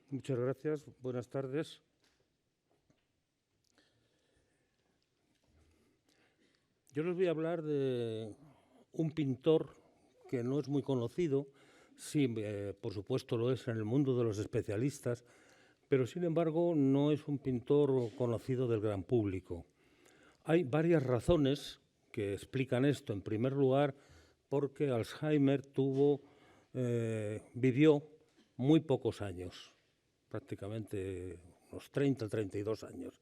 Muchas gracias. Buenas tardes. Yo les voy a hablar de un pintor que no es muy conocido, sí, por supuesto lo es en el mundo de los especialistas, pero sin embargo no es un pintor conocido del gran público. Hay varias razones que explican esto. En primer lugar, porque Alzheimer vivió muy pocos años, prácticamente unos 30, 32 años,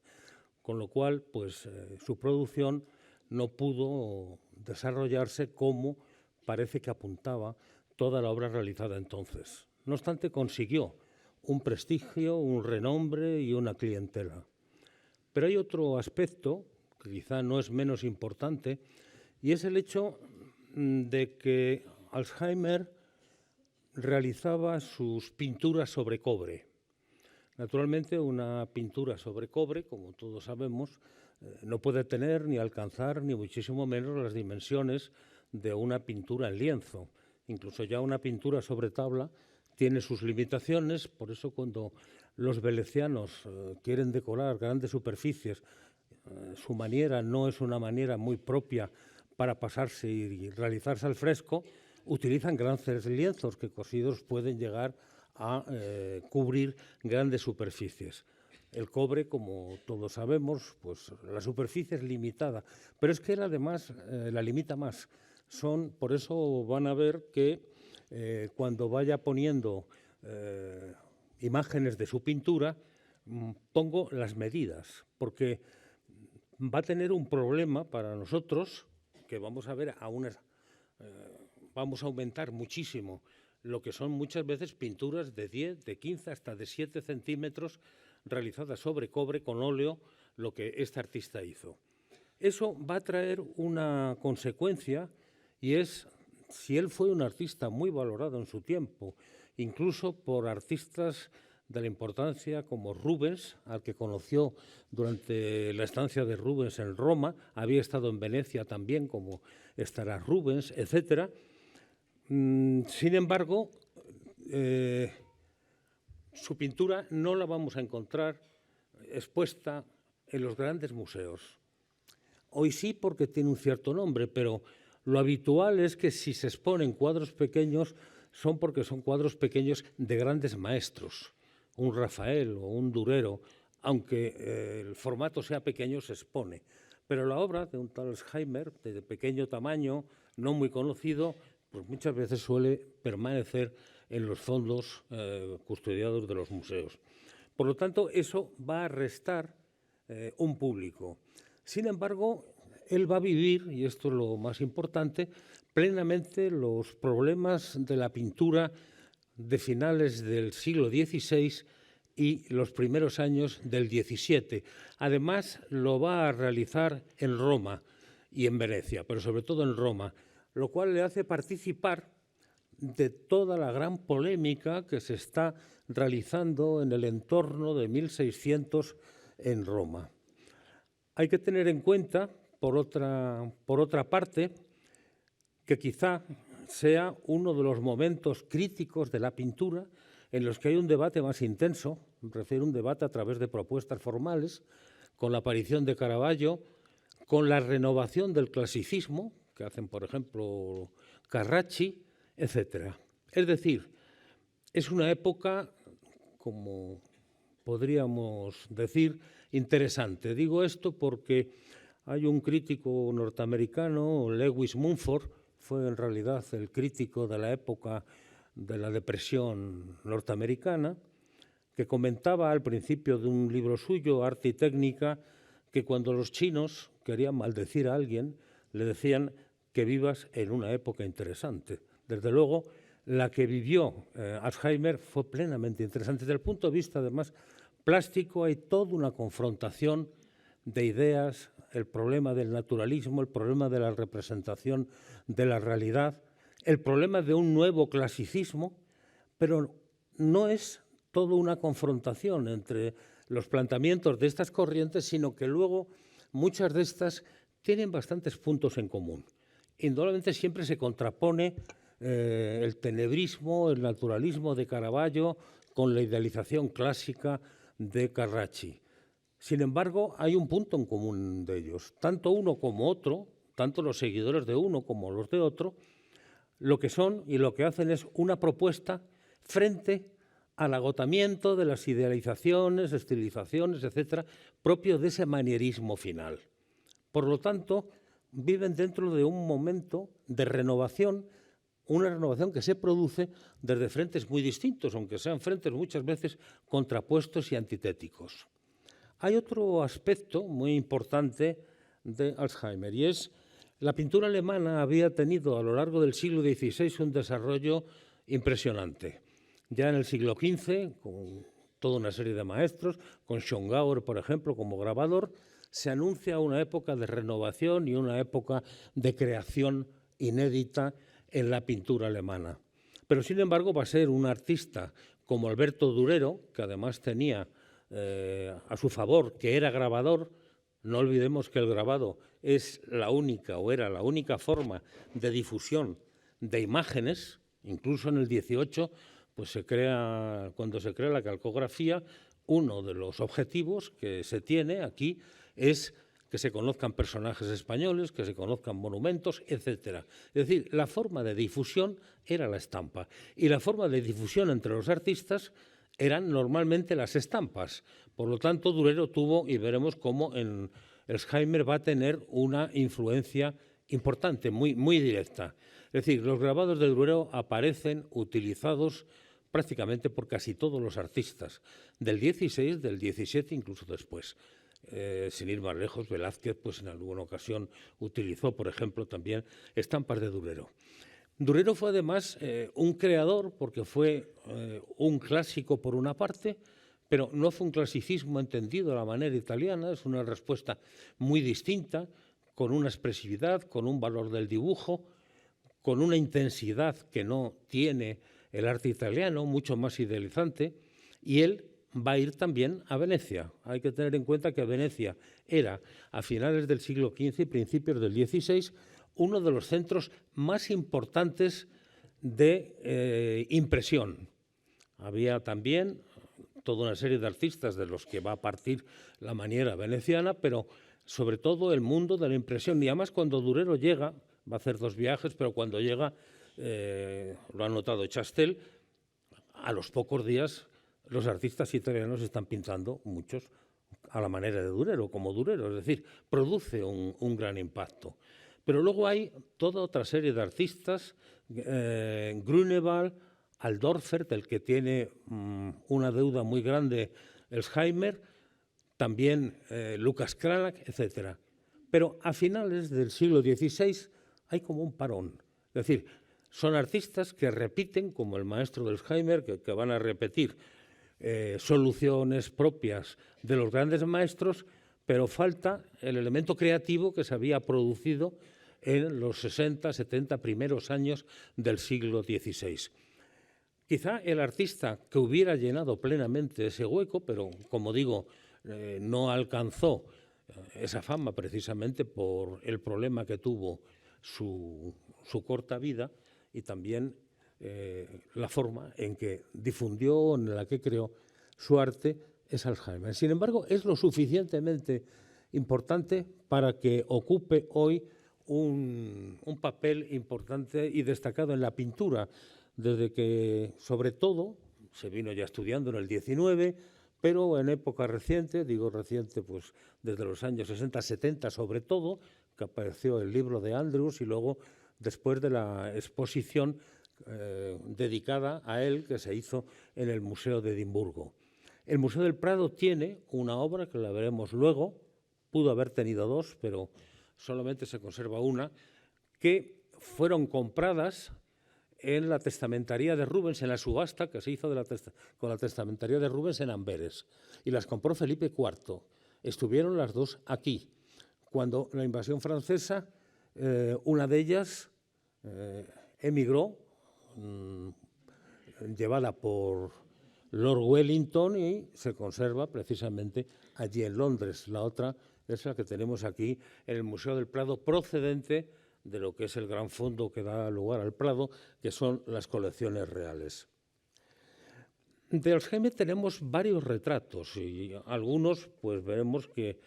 con lo cual pues, su producción no pudo desarrollarse como parece que apuntaba toda la obra realizada entonces. No obstante, consiguió un prestigio, un renombre y una clientela. Pero hay otro aspecto que quizá no es menos importante, y es el hecho de que Alzheimer realizaba sus pinturas sobre cobre. Naturalmente, una pintura sobre cobre, como todos sabemos, no puede tener ni alcanzar, ni muchísimo menos, las dimensiones de una pintura en lienzo. Incluso ya una pintura sobre tabla tiene sus limitaciones, por eso cuando los venecianos quieren decorar grandes superficies, su manera no es una manera muy propia para pasarse y realizarse al fresco, utilizan grandes lienzos que cosidos pueden llegar a cubrir grandes superficies. El cobre, como todos sabemos, pues la superficie es limitada, pero es que él además la limita más. Por eso van a ver que cuando vaya poniendo imágenes de su pintura, pongo las medidas, porque va a tener un problema para nosotros, que vamos a ver vamos a aumentar muchísimo lo que son muchas veces pinturas de 10, de 15, hasta de 7 centímetros realizadas sobre cobre con óleo, lo que este artista hizo. Eso va a traer una consecuencia, y es, si él fue un artista muy valorado en su tiempo, incluso por artistas de la importancia como Rubens, al que conoció durante la estancia de Rubens en Roma, había estado en Venecia también, como estará Rubens, etc. Sin embargo, su pintura no la vamos a encontrar expuesta en los grandes museos. Hoy sí, porque tiene un cierto nombre, pero lo habitual es que si se exponen cuadros pequeños son porque son cuadros pequeños de grandes maestros, un Rafael o un Durero, aunque el formato sea pequeño, se expone. Pero la obra de un tal Alzheimer, de pequeño tamaño, no muy conocido, pues muchas veces suele permanecer en los fondos custodiados de los museos. Por lo tanto, eso va a restar un público. Sin embargo, él va a vivir, y esto es lo más importante, plenamente los problemas de la pintura de finales del siglo XVI y los primeros años del XVII. Además, lo va a realizar en Roma y en Venecia, pero sobre todo en Roma, lo cual le hace participar de toda la gran polémica que se está realizando en el entorno de 1600 en Roma. Hay que tener en cuenta, por otra parte, que quizá sea uno de los momentos críticos de la pintura en los que hay un debate más intenso, me refiero a un debate a través de propuestas formales, con la aparición de Caravaggio, con la renovación del clasicismo, que hacen, por ejemplo, Carracci, etc. Es decir, es una época, como podríamos decir, interesante. Digo esto porque hay un crítico norteamericano, Lewis Mumford, fue en realidad el crítico de la época de la depresión norteamericana, que comentaba al principio de un libro suyo, Arte y Técnica, que cuando los chinos querían maldecir a alguien, le decían que vivas en una época interesante. Desde luego, la que vivió Alzheimer fue plenamente interesante. Desde el punto de vista, además, plástico, hay toda una confrontación de ideas, el problema del naturalismo, el problema de la representación de la realidad, el problema de un nuevo clasicismo, pero no es toda una confrontación entre los planteamientos de estas corrientes, sino que luego muchas de estas tienen bastantes puntos en común. Indudablemente siempre se contrapone el tenebrismo, el naturalismo de Caravaggio con la idealización clásica de Carracci. Sin embargo, hay un punto en común de ellos. Tanto uno como otro, tanto los seguidores de uno como los de otro, lo que son y lo que hacen es una propuesta frente al agotamiento de las idealizaciones, estilizaciones, etcétera, propio de ese manierismo final. Por lo tanto, viven dentro de un momento de renovación, una renovación que se produce desde frentes muy distintos, aunque sean frentes muchas veces contrapuestos y antitéticos. Hay otro aspecto muy importante de Alzheimer y es la pintura alemana había tenido a lo largo del siglo XVI un desarrollo impresionante. Ya en el siglo XV, con toda una serie de maestros, con Schongauer, por ejemplo, como grabador, se anuncia una época de renovación y una época de creación inédita en la pintura alemana. Pero, sin embargo, va a ser un artista como Alberto Durero, que además tenía a su favor, que era grabador. No olvidemos que el grabado es la única o era la única forma de difusión de imágenes. Incluso en el 18, pues cuando se crea la calcografía, uno de los objetivos que se tiene aquí es que se conozcan personajes españoles, que se conozcan monumentos, etcétera. Es decir, la forma de difusión era la estampa y la forma de difusión entre los artistas eran normalmente las estampas. Por lo tanto, Durero tuvo, y veremos cómo en Alzheimer va a tener una influencia importante, muy, muy directa. Es decir, los grabados de Durero aparecen utilizados prácticamente por casi todos los artistas, del 16, del 17, incluso después. Sin ir más lejos, Velázquez pues en alguna ocasión utilizó, por ejemplo, también estampas de Durero. Durero fue además un creador, porque fue un clásico por una parte, pero no fue un clasicismo entendido a la manera italiana, es una respuesta muy distinta, con una expresividad, con un valor del dibujo, con una intensidad que no tiene el arte italiano, mucho más idealizante, y él va a ir también a Venecia. Hay que tener en cuenta que Venecia era, a finales del siglo XV y principios del XVI, uno de los centros más importantes de impresión. Había también toda una serie de artistas de los que va a partir la maniera veneciana, pero sobre todo el mundo de la impresión. Y además cuando Durero llega, va a hacer 2 viajes, pero cuando llega, lo ha notado Chastel, a los pocos días los artistas italianos están pintando, muchos, a la manera de Durero, como Durero, es decir, produce un gran impacto. Pero luego hay toda otra serie de artistas, Grünewald, Aldorfer, del que tiene una deuda muy grande Alzheimer, también Lucas Cranach, etc. Pero a finales del siglo XVI hay como un parón. Es decir, son artistas que repiten, como el maestro de Alzheimer, que van a repetir soluciones propias de los grandes maestros, pero falta el elemento creativo que se había producido en los 60, 70 primeros años del siglo XVI. Quizá el artista que hubiera llenado plenamente ese hueco, pero como digo, no alcanzó esa fama precisamente por el problema que tuvo su corta vida y también la forma en que difundió, en la que creó su arte, es Alzheimer. Sin embargo, es lo suficientemente importante para que ocupe hoy un papel importante y destacado en la pintura, desde que, sobre todo, se vino ya estudiando en el 19, pero en época reciente, digo reciente, pues desde los años 60, 70 sobre todo, que apareció el libro de Andrews y luego después de la exposición dedicada a él que se hizo en el Museo de Edimburgo. El Museo del Prado tiene una obra que la veremos luego, pudo haber tenido 2, pero solamente se conserva una, que fueron compradas en la testamentaría de Rubens, en la subasta que se hizo con la testamentaría de Rubens en Amberes, y las compró Felipe IV. Estuvieron las 2 aquí. Cuando la invasión francesa, una de ellas emigró, llevada por Lord Wellington, y se conserva precisamente allí en Londres. La otra es la que tenemos aquí en el Museo del Prado, procedente de lo que es el gran fondo que da lugar al Prado, que son las colecciones reales. De Alzheimer tenemos varios retratos y algunos pues veremos que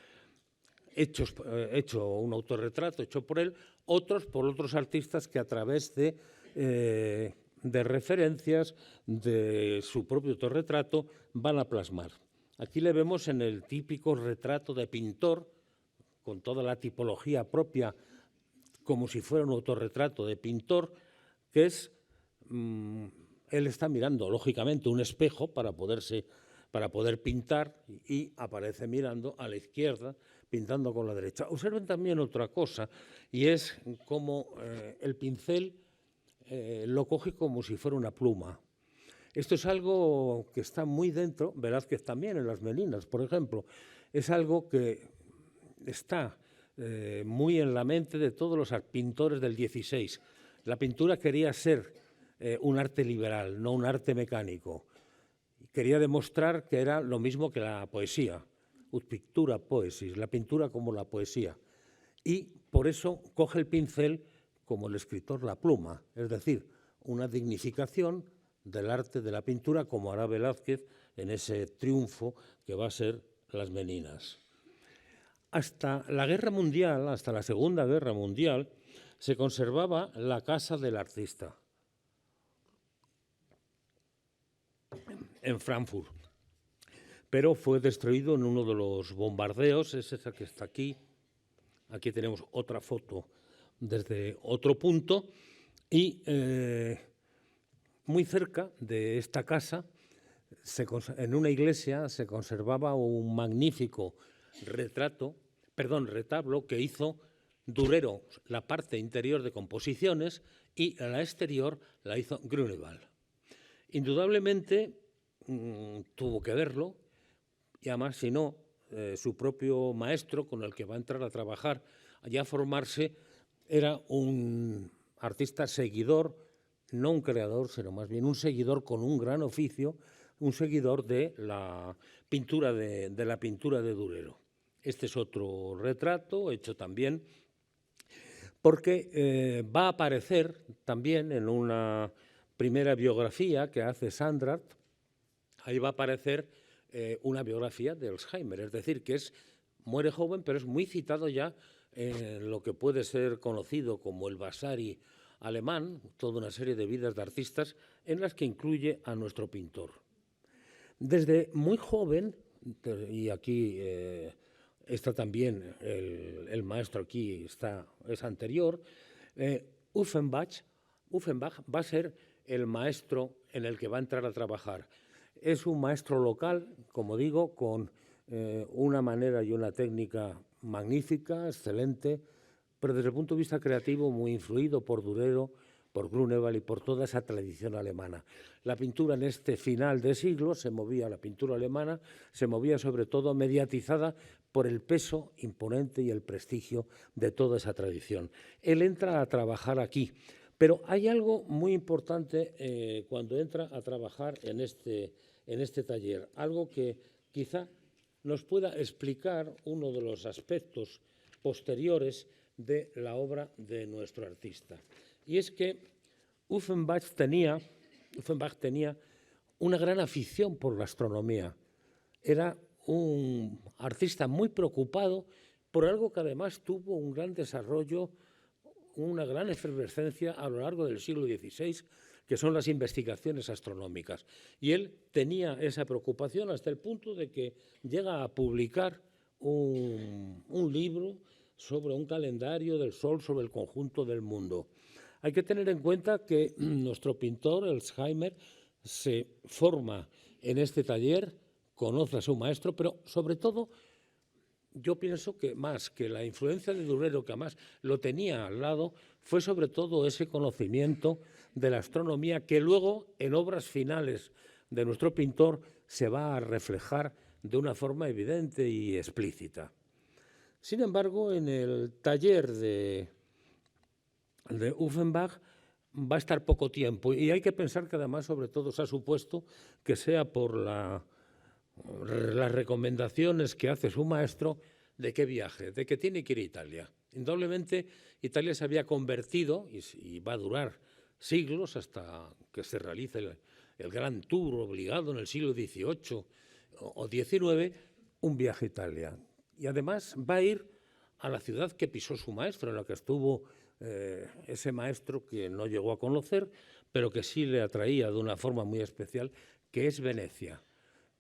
hecho un autorretrato hecho por él, otros por otros artistas que a través de referencias de su propio autorretrato van a plasmar. Aquí le vemos en el típico retrato de pintor, con toda la tipología propia, como si fuera un autorretrato de pintor, que es, él está mirando, lógicamente, un espejo para poder pintar y aparece mirando a la izquierda, pintando con la derecha. Observen también otra cosa, y es cómo el pincel lo coge como si fuera una pluma. Esto es algo que está muy dentro, Velázquez también, en las Meninas, por ejemplo. Es algo que está muy en la mente de todos los pintores del XVI. La pintura quería ser un arte liberal, no un arte mecánico. Quería demostrar que era lo mismo que la poesía, ut pictura poesis, la pintura como la poesía. Y por eso coge el pincel como el escritor la pluma, es decir, una dignificación del arte de la pintura, como hará Velázquez en ese triunfo que va a ser Las Meninas. Hasta la Guerra Mundial, hasta la Segunda Guerra Mundial, se conservaba la casa del artista en Frankfurt, pero fue destruido en uno de los bombardeos, es esa que está aquí. Aquí tenemos otra foto desde otro punto y muy cerca de esta casa, en una iglesia, se conservaba un magnífico retablo que hizo Durero, la parte interior de composiciones, y la exterior la hizo Grünewald. Indudablemente tuvo que verlo, y además, si no, su propio maestro con el que va a entrar a trabajar, allá a formarse, era un artista seguidor, no un creador, sino más bien un seguidor con un gran oficio, un seguidor de la pintura de Durero. Este es otro retrato hecho también porque va a aparecer también en una primera biografía que hace Sandrart. Ahí va a aparecer una biografía de Alzheimer, es decir, que muere joven, pero es muy citado ya en lo que puede ser conocido como el Vasari alemán, toda una serie de vidas de artistas en las que incluye a nuestro pintor. Desde muy joven, y aquí está también el maestro, aquí es anterior, Uffenbach va a ser el maestro en el que va a entrar a trabajar. Es un maestro local, como digo, con una manera y una técnica magnífica, excelente, pero desde el punto de vista creativo muy influido por Durero, por Grünewald y por toda esa tradición alemana. La pintura en este final de siglo la pintura alemana se movía sobre todo mediatizada por el peso imponente y el prestigio de toda esa tradición. Él entra a trabajar aquí, pero hay algo muy importante cuando entra a trabajar en este taller, algo que quizá nos pueda explicar uno de los aspectos posteriores de la obra de nuestro artista. Y es que Uffenbach tenía una gran afición por la astronomía. Era un artista muy preocupado por algo que además tuvo un gran desarrollo, una gran efervescencia a lo largo del siglo XVI, que son las investigaciones astronómicas. Y él tenía esa preocupación hasta el punto de que llega a publicar un libro sobre un calendario del Sol sobre el conjunto del mundo. Hay que tener en cuenta que nuestro pintor, Alzheimer, se forma en este taller, conoce a su maestro, pero sobre todo yo pienso que más que la influencia de Durero, que además lo tenía al lado, fue sobre todo ese conocimiento de la astronomía que luego en obras finales de nuestro pintor se va a reflejar de una forma evidente y explícita. Sin embargo, en el taller de Uffenbach va a estar poco tiempo y hay que pensar que además sobre todo se ha supuesto que sea por las recomendaciones que hace su maestro de que viaje, de que tiene que ir a Italia. Indudablemente, Italia se había convertido, y va a durar siglos hasta que se realice el gran tour obligado en el siglo XVIII o XIX, un viaje a Italia. Y además va a ir a la ciudad que pisó su maestro, en la que estuvo ese maestro que no llegó a conocer, pero que sí le atraía de una forma muy especial, que es Venecia.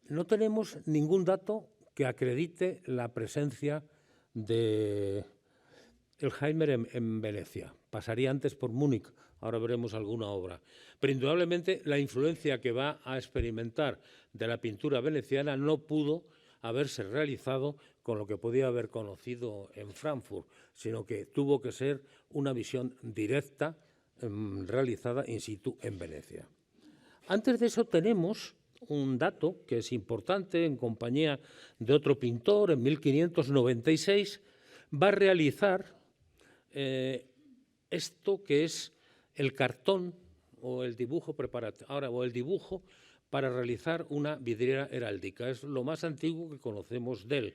No tenemos ningún dato que acredite la presencia de Elsheimer en Venecia. Pasaría antes por Múnich, ahora veremos alguna obra. Pero indudablemente la influencia que va a experimentar de la pintura veneciana no pudo haberse realizado con lo que podía haber conocido en Frankfurt, sino que tuvo que ser una visión directa realizada in situ en Venecia. Antes de eso tenemos un dato que es importante, en compañía de otro pintor, en 1596, va a realizar esto que es el cartón o el dibujo preparatorio, o el dibujo para realizar una vidriera heráldica. Es lo más antiguo que conocemos de él.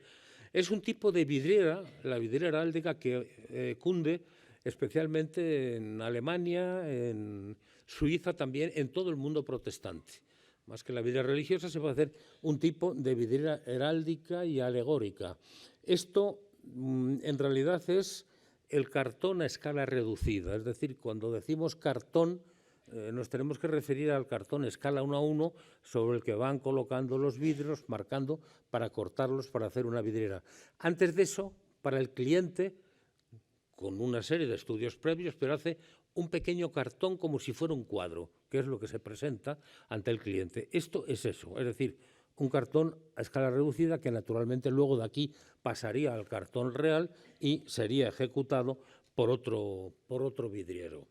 Es un tipo de vidriera, la vidriera heráldica, que cunde especialmente en Alemania, en Suiza también, en todo el mundo protestante. Más que la vidriera religiosa, se puede hacer un tipo de vidriera heráldica y alegórica. Esto en realidad es el cartón a escala reducida, es decir, cuando decimos cartón nos tenemos que referir al cartón escala 1:1 sobre el que van colocando los vidrios, marcando para cortarlos para hacer una vidriera. Antes de eso, para el cliente, con una serie de estudios previos, pero hace un pequeño cartón como si fuera un cuadro, que es lo que se presenta ante el cliente. Esto es eso, es decir, un cartón a escala reducida que naturalmente luego de aquí pasaría al cartón real y sería ejecutado por otro vidriero.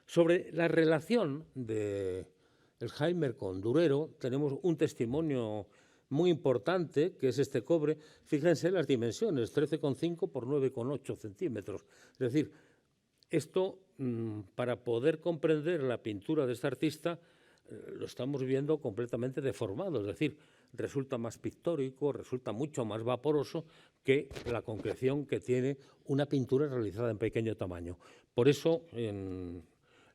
Sobre la relación de Elsheimer con Durero tenemos un testimonio muy importante, que es este cobre. Fíjense las dimensiones, 13,5 por 9,8 centímetros. Es decir, esto, para poder comprender la pintura de este artista, lo estamos viendo completamente deformado, es decir, resulta más pictórico, resulta mucho más vaporoso que la concreción que tiene una pintura realizada en pequeño tamaño. Por eso, en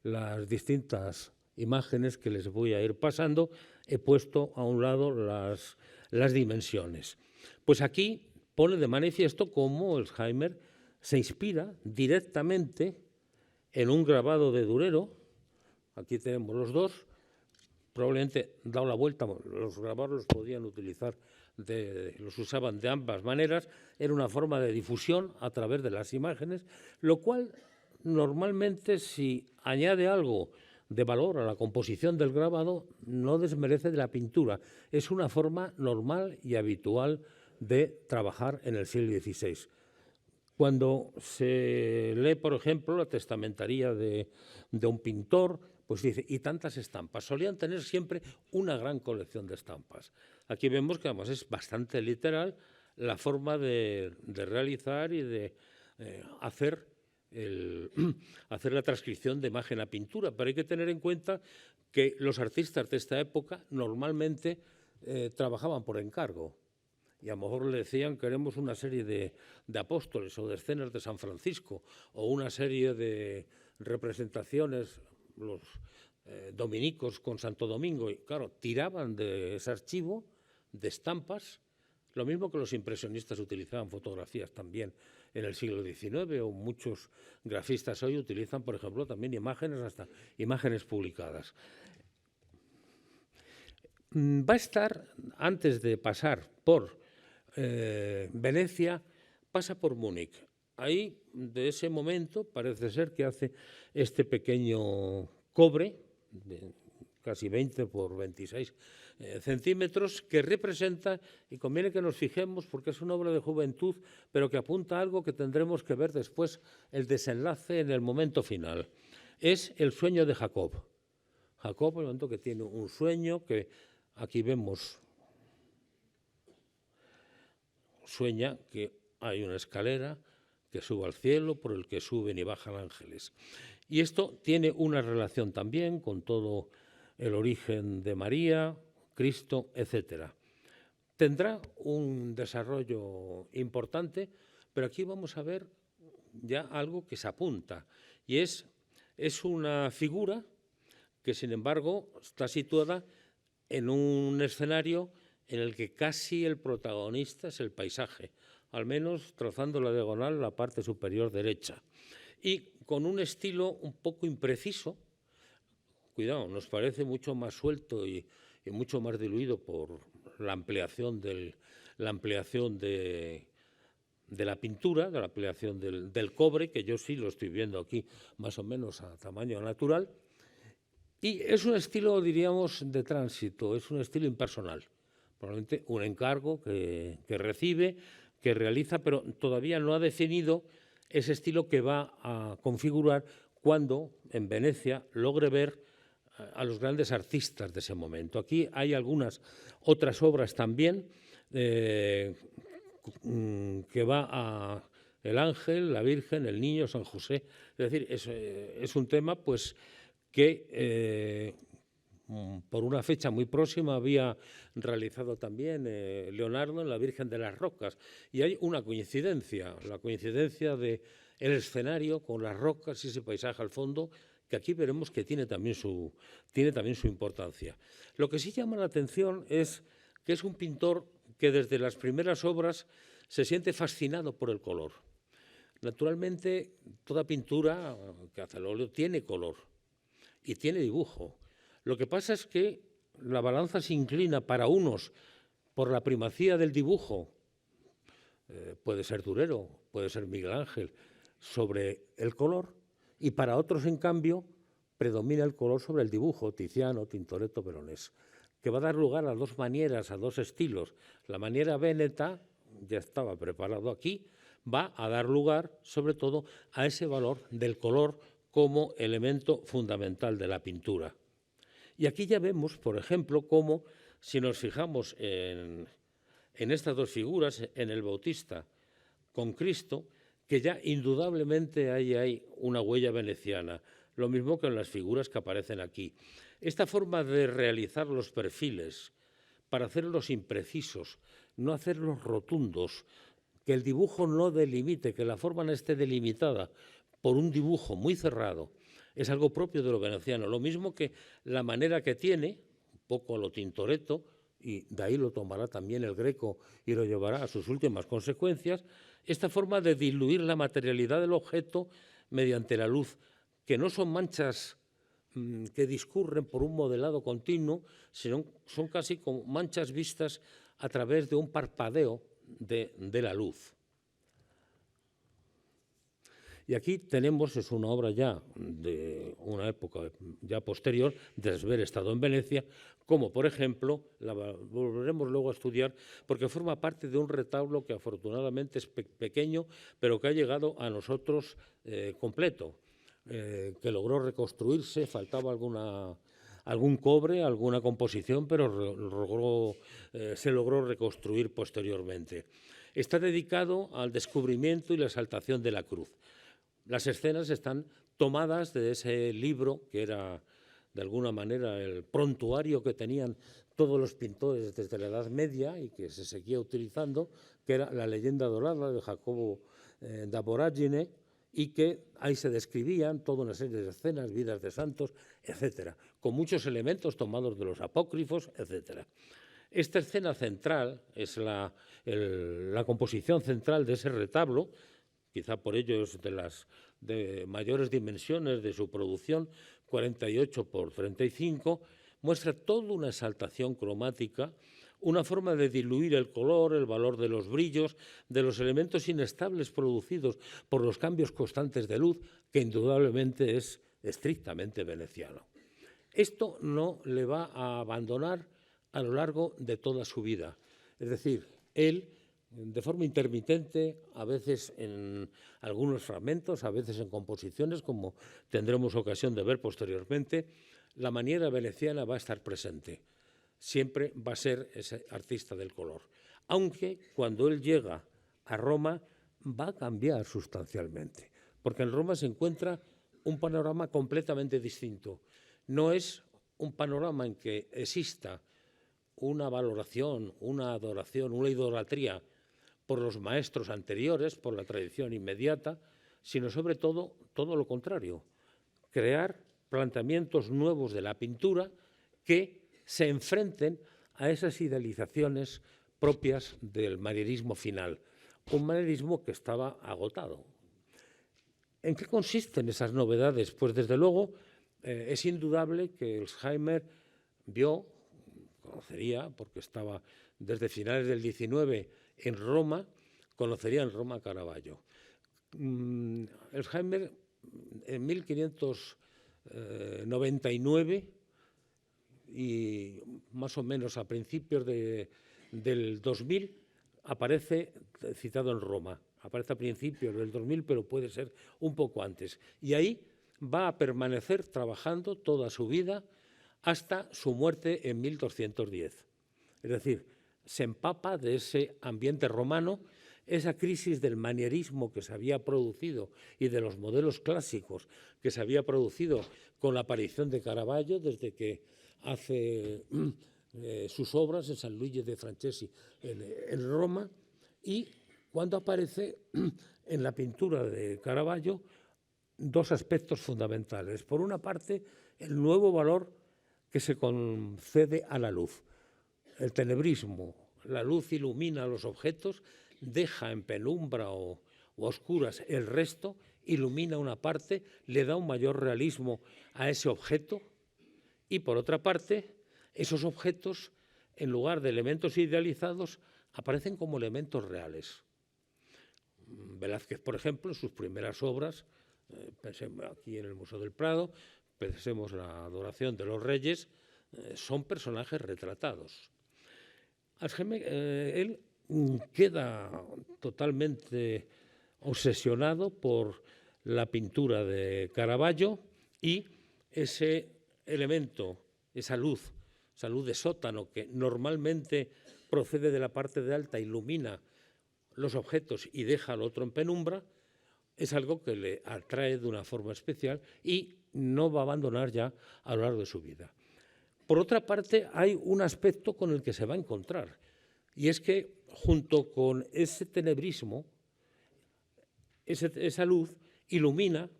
las distintas imágenes que les voy a ir pasando, he puesto a un lado las dimensiones. Pues aquí pone de manifiesto cómo Elsheimer se inspira directamente en un grabado de Durero. Aquí tenemos los dos. Probablemente, dado la vuelta, los grabados los podían utilizar, los usaban de ambas maneras. Era una forma de difusión a través de las imágenes, lo cual normalmente, si añade algo de valor a la composición del grabado, no desmerece de la pintura. Es una forma normal y habitual de trabajar en el siglo XVI. Cuando se lee, por ejemplo, la testamentaría de un pintor, pues dice, y tantas estampas. Solían tener siempre una gran colección de estampas. Aquí vemos que además es bastante literal la forma de realizar y de hacer la transcripción de imagen a pintura. Pero hay que tener en cuenta que los artistas de esta época normalmente trabajaban por encargo. Y a lo mejor le decían, queremos una serie de apóstoles o de escenas de San Francisco, o una serie de representaciones, los dominicos con Santo Domingo, y claro, tiraban de ese archivo de estampas, lo mismo que los impresionistas utilizaban fotografías también en el siglo XIX, o muchos grafistas hoy utilizan, por ejemplo, también imágenes, hasta imágenes publicadas. Va a estar, antes de pasar por Venecia, pasa por Múnich. Ahí, de ese momento, parece ser que hace este pequeño cobre, de casi 20 por 26 centímetros, que representa, y conviene que nos fijemos porque es una obra de juventud, pero que apunta a algo que tendremos que ver después, el desenlace en el momento final. Es el sueño de Jacob. Jacob, el momento que tiene un sueño, que aquí vemos, sueña que hay una escalera que sube al cielo, por el que suben y bajan ángeles. Y esto tiene una relación también con todo el origen de María, Cristo, etc. Tendrá un desarrollo importante, pero aquí vamos a ver ya algo que se apunta, y es una figura que, sin embargo, está situada en un escenario en el que casi el protagonista es el paisaje, al menos trazando la diagonal la parte superior derecha, y con un estilo un poco impreciso. Cuidado, nos parece mucho más suelto y mucho más diluido por la ampliación de la pintura, de la ampliación del cobre, que yo sí lo estoy viendo aquí más o menos a tamaño natural. Y es un estilo, diríamos, de tránsito, es un estilo impersonal. Probablemente un encargo que recibe, que realiza, pero todavía no ha definido ese estilo que va a configurar cuando en Venecia logre ver a los grandes artistas de ese momento. Aquí hay algunas otras obras también, que va a el ángel, la Virgen, el niño, San José. Es decir, es un tema pues que por una fecha muy próxima había realizado también Leonardo en la Virgen de las Rocas. Y hay una coincidencia, la coincidencia del escenario con las rocas y ese paisaje al fondo, que aquí veremos que tiene también su importancia. Lo que sí llama la atención es que es un pintor que desde las primeras obras se siente fascinado por el color. Naturalmente, toda pintura que hace al óleo tiene color y tiene dibujo. Lo que pasa es que la balanza se inclina para unos por la primacía del dibujo, puede ser Durero, puede ser Miguel Ángel, sobre el color, y para otros, en cambio, predomina el color sobre el dibujo, Tiziano, Tintoretto, Veronés, que va a dar lugar a dos manieras, a dos estilos. La maniera véneta, ya estaba preparado aquí, va a dar lugar, sobre todo, a ese valor del color como elemento fundamental de la pintura. Y aquí ya vemos, por ejemplo, cómo, si nos fijamos en estas dos figuras, en el Bautista con Cristo, que ya indudablemente hay una huella veneciana, lo mismo que en las figuras que aparecen aquí. Esta forma de realizar los perfiles para hacerlos imprecisos, no hacerlos rotundos, que el dibujo no delimite, que la forma no esté delimitada por un dibujo muy cerrado, es algo propio de lo veneciano. Lo mismo que la manera que tiene, un poco a lo Tintoretto, y de ahí lo tomará también el Greco y lo llevará a sus últimas consecuencias, esta forma de diluir la materialidad del objeto mediante la luz, que no son manchas que discurren por un modelado continuo, sino son casi como manchas vistas a través de un parpadeo de la luz. Y aquí tenemos, es una obra ya de una época ya posterior, de haber estado en Venecia, como por ejemplo, la volveremos luego a estudiar, porque forma parte de un retablo que afortunadamente es pequeño, pero que ha llegado a nosotros completo, que logró reconstruirse, faltaba algún cobre, alguna composición, pero se logró reconstruir posteriormente. Está dedicado al descubrimiento y la exaltación de la cruz. Las escenas están tomadas de ese libro que era, de alguna manera, el prontuario que tenían todos los pintores desde la Edad Media y que se seguía utilizando, que era La leyenda dorada de Jacobo da Voragine, y que ahí se describían toda una serie de escenas, vidas de santos, etcétera, con muchos elementos tomados de los apócrifos, etcétera. Esta escena central es la composición central de ese retablo, quizá por ello es de mayores dimensiones de su producción, 48 por 35, muestra toda una exaltación cromática, una forma de diluir el color, el valor de los brillos, de los elementos inestables producidos por los cambios constantes de luz, que indudablemente es estrictamente veneciano. Esto no le va a abandonar a lo largo de toda su vida. Es decir, él, de forma intermitente, a veces en algunos fragmentos, a veces en composiciones, como tendremos ocasión de ver posteriormente, la maniera veneciana va a estar presente. Siempre va a ser ese artista del color. Aunque cuando él llega a Roma va a cambiar sustancialmente, porque en Roma se encuentra un panorama completamente distinto. No es un panorama en que exista una valoración, una adoración, una idolatría por los maestros anteriores, por la tradición inmediata, sino sobre todo lo contrario, crear planteamientos nuevos de la pintura que se enfrenten a esas idealizaciones propias del manierismo final, un manierismo que estaba agotado. ¿En qué consisten esas novedades? Pues desde luego es indudable que Elsheimer conocería, porque estaba desde finales del XIX en Roma, conocería en Roma a Caravaggio. Elsheimer en 1599 y más o menos a principios del 2000 aparece citado en Roma. Aparece a principios del 2000, pero puede ser un poco antes. Y ahí va a permanecer trabajando toda su vida hasta su muerte en 1210. Es decir, se empapa de ese ambiente romano, esa crisis del manierismo que se había producido y de los modelos clásicos que se había producido con la aparición de Caravaggio desde que hace sus obras en San Luigi de Franceschi en Roma, y cuando aparece en la pintura de Caravaggio dos aspectos fundamentales. Por una parte, el nuevo valor que se concede a la luz. El tenebrismo, la luz ilumina los objetos, deja en penumbra o oscuras el resto, ilumina una parte, le da un mayor realismo a ese objeto, y por otra parte, esos objetos, en lugar de elementos idealizados, aparecen como elementos reales. Velázquez, por ejemplo, en sus primeras obras, pensemos aquí en el Museo del Prado, pensemos la Adoración de los Reyes, son personajes retratados. Él queda totalmente obsesionado por la pintura de Caravaggio y ese elemento, esa luz de sótano que normalmente procede de la parte de alta, ilumina los objetos y deja al otro en penumbra, es algo que le atrae de una forma especial y no va a abandonar ya a lo largo de su vida. Por otra parte, hay un aspecto con el que se va a encontrar, y es que junto con ese tenebrismo, esa luz ilumina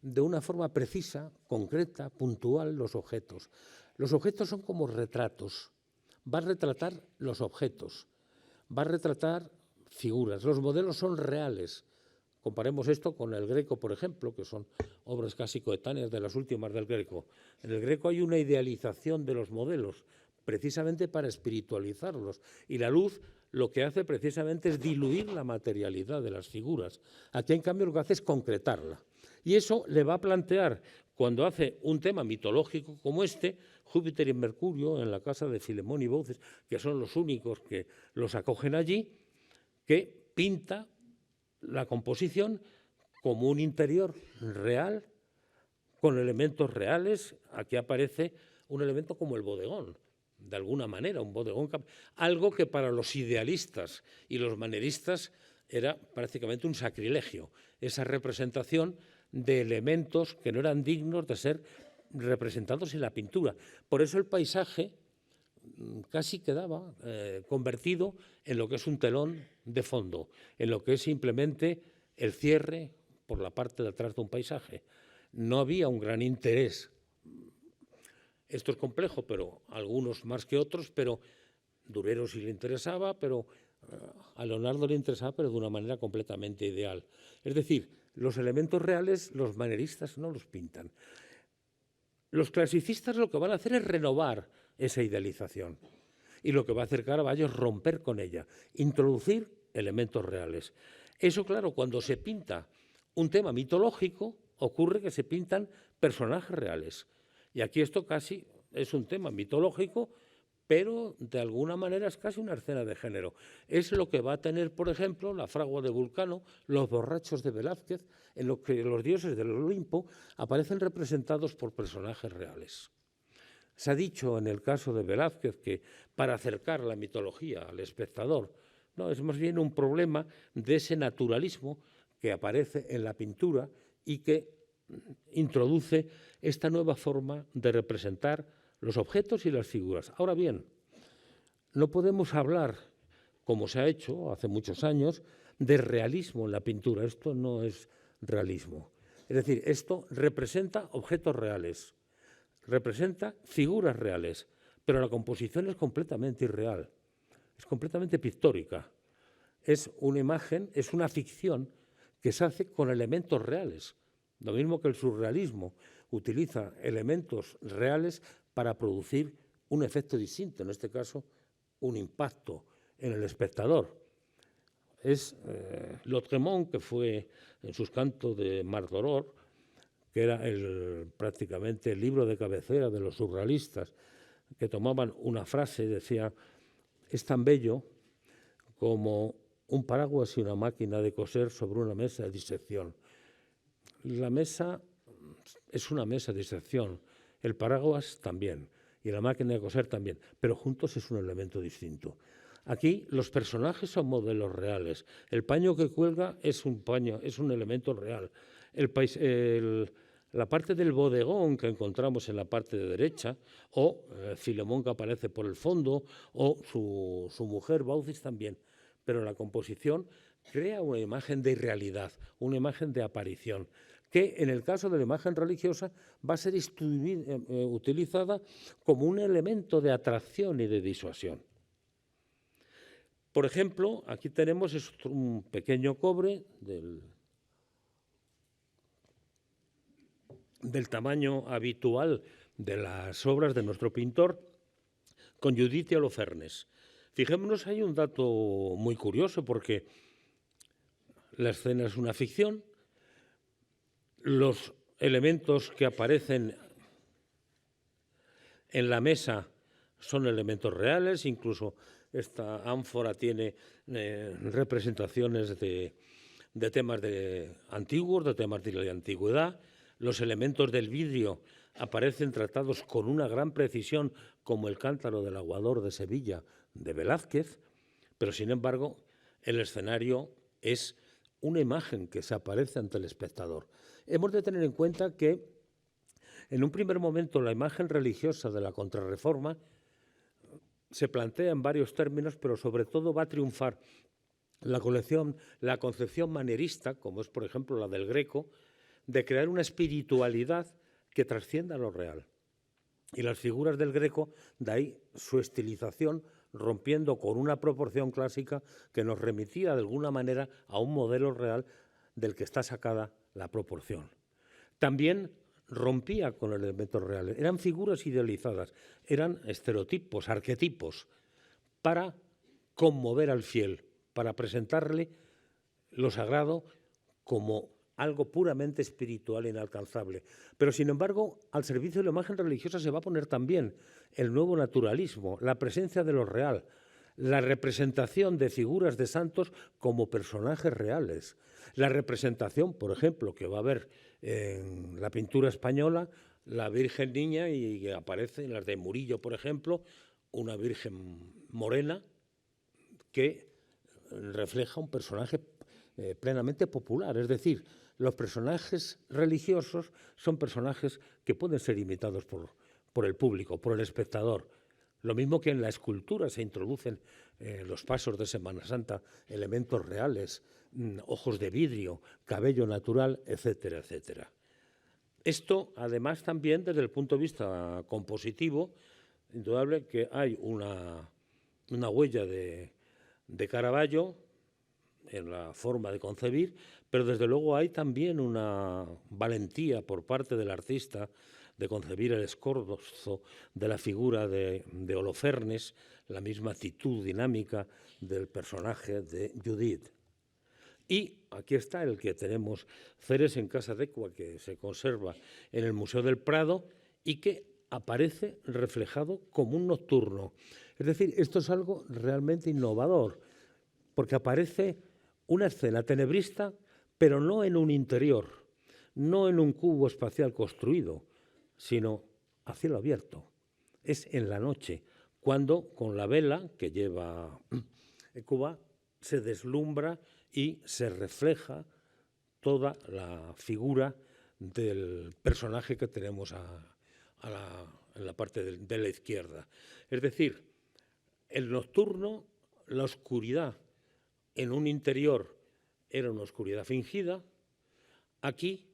de una forma precisa, concreta, puntual los objetos. Los objetos son como retratos. Va a retratar los objetos, va a retratar figuras. Los modelos son reales. Comparemos esto con el Greco, por ejemplo, que son obras casi coetáneas de las últimas del Greco. En el Greco hay una idealización de los modelos, precisamente para espiritualizarlos. Y la luz lo que hace precisamente es diluir la materialidad de las figuras. Aquí, en cambio, lo que hace es concretarla. Y eso le va a plantear, cuando hace un tema mitológico como este, Júpiter y Mercurio en la casa de Filemón y Baucis, que son los únicos que los acogen allí, que pinta la composición como un interior real, con elementos reales. Aquí aparece un elemento como el bodegón, de alguna manera, un bodegón, algo que para los idealistas y los manieristas era prácticamente un sacrilegio, esa representación de elementos que no eran dignos de ser representados en la pintura. Por eso el paisaje casi quedaba convertido en lo que es un telón de fondo, en lo que es simplemente el cierre por la parte de atrás de un paisaje. No había un gran interés. Esto es complejo, pero algunos más que otros, pero Durero sí le interesaba, pero a Leonardo le interesaba, pero de una manera completamente ideal. Es decir, los elementos reales los manieristas no los pintan. Los clasicistas lo que van a hacer es renovar esa idealización. Y lo que va a hacer Caravaggio es romper con ella, introducir elementos reales. Eso, claro, cuando se pinta un tema mitológico, ocurre que se pintan personajes reales. Y aquí esto casi es un tema mitológico, pero de alguna manera es casi una escena de género. Es lo que va a tener, por ejemplo, la fragua de Vulcano, los borrachos de Velázquez, en lo que los dioses del Olimpo aparecen representados por personajes reales. Se ha dicho en el caso de Velázquez que para acercar la mitología al espectador, no, es más bien un problema de ese naturalismo que aparece en la pintura y que introduce esta nueva forma de representar los objetos y las figuras. Ahora bien, no podemos hablar, como se ha hecho hace muchos años, de realismo en la pintura. Esto no es realismo. Es decir, esto representa objetos reales, representa figuras reales, pero la composición es completamente irreal, es completamente pictórica. Es una imagen, es una ficción que se hace con elementos reales. Lo mismo que el surrealismo utiliza elementos reales para producir un efecto distinto, en este caso, un impacto en el espectador. Es Lautréamont, que fue en sus cantos de Mar d'Or, que era prácticamente el libro de cabecera de los surrealistas, que tomaban una frase y decía: es tan bello como un paraguas y una máquina de coser sobre una mesa de disección. La mesa es una mesa de disección, el paraguas también, y la máquina de coser también, pero juntos es un elemento distinto. Aquí los personajes son modelos reales. El paño que cuelga es un paño, es un elemento real. La parte del bodegón que encontramos en la parte de derecha, o Filemón que aparece por el fondo, o su mujer Baucis también. Pero la composición crea una imagen de irrealidad, una imagen de aparición, que en el caso de la imagen religiosa va a ser utilizada como un elemento de atracción y de disuasión. Por ejemplo, aquí tenemos un pequeño cobre del tamaño habitual de las obras de nuestro pintor, con Judith y Holofernes. Fijémonos, hay un dato muy curioso, porque la escena es una ficción, los elementos que aparecen en la mesa son elementos reales, incluso esta ánfora tiene representaciones de temas antiguos, de temas de la antigüedad. Los elementos del vidrio aparecen tratados con una gran precisión, como el cántaro del aguador de Sevilla de Velázquez, pero sin embargo el escenario es una imagen que se aparece ante el espectador. Hemos de tener en cuenta que en un primer momento la imagen religiosa de la Contrarreforma se plantea en varios términos, pero sobre todo va a triunfar la concepción manierista, como es por ejemplo la del Greco, de crear una espiritualidad que trascienda lo real. Y las figuras del Greco, de ahí su estilización, rompiendo con una proporción clásica que nos remitía de alguna manera a un modelo real del que está sacada la proporción. También rompía con elementos reales, eran figuras idealizadas, eran estereotipos, arquetipos, para conmover al fiel, para presentarle lo sagrado como algo puramente espiritual e inalcanzable. Pero, sin embargo, al servicio de la imagen religiosa se va a poner también el nuevo naturalismo, la presencia de lo real, la representación de figuras de santos como personajes reales, la representación, por ejemplo, que va a haber en la pintura española, la Virgen Niña, y que aparece en las de Murillo, por ejemplo, una Virgen morena que refleja un personaje plenamente popular. Es decir, los personajes religiosos son personajes que pueden ser imitados por el público, por el espectador. Lo mismo que en la escultura se introducen los pasos de Semana Santa elementos reales, ojos de vidrio, cabello natural, etcétera, etcétera. Esto, además, también desde el punto de vista compositivo, indudable que hay una huella de Caravaggio en la forma de concebir, pero desde luego hay también una valentía por parte del artista de concebir el escorzo de la figura de Holofernes, la misma actitud dinámica del personaje de Judith. Y aquí está el que tenemos, Ceres en Casa d'Equua, que se conserva en el Museo del Prado y que aparece reflejado como un nocturno. Es decir, esto es algo realmente innovador, porque aparece una escena tenebrista, pero no en un interior, no en un cubo espacial construido, sino a cielo abierto. Es en la noche, cuando con la vela que lleva Cuba se deslumbra y se refleja toda la figura del personaje que tenemos en la parte de la izquierda. Es decir, el nocturno, la oscuridad en un interior era una oscuridad fingida, Aquí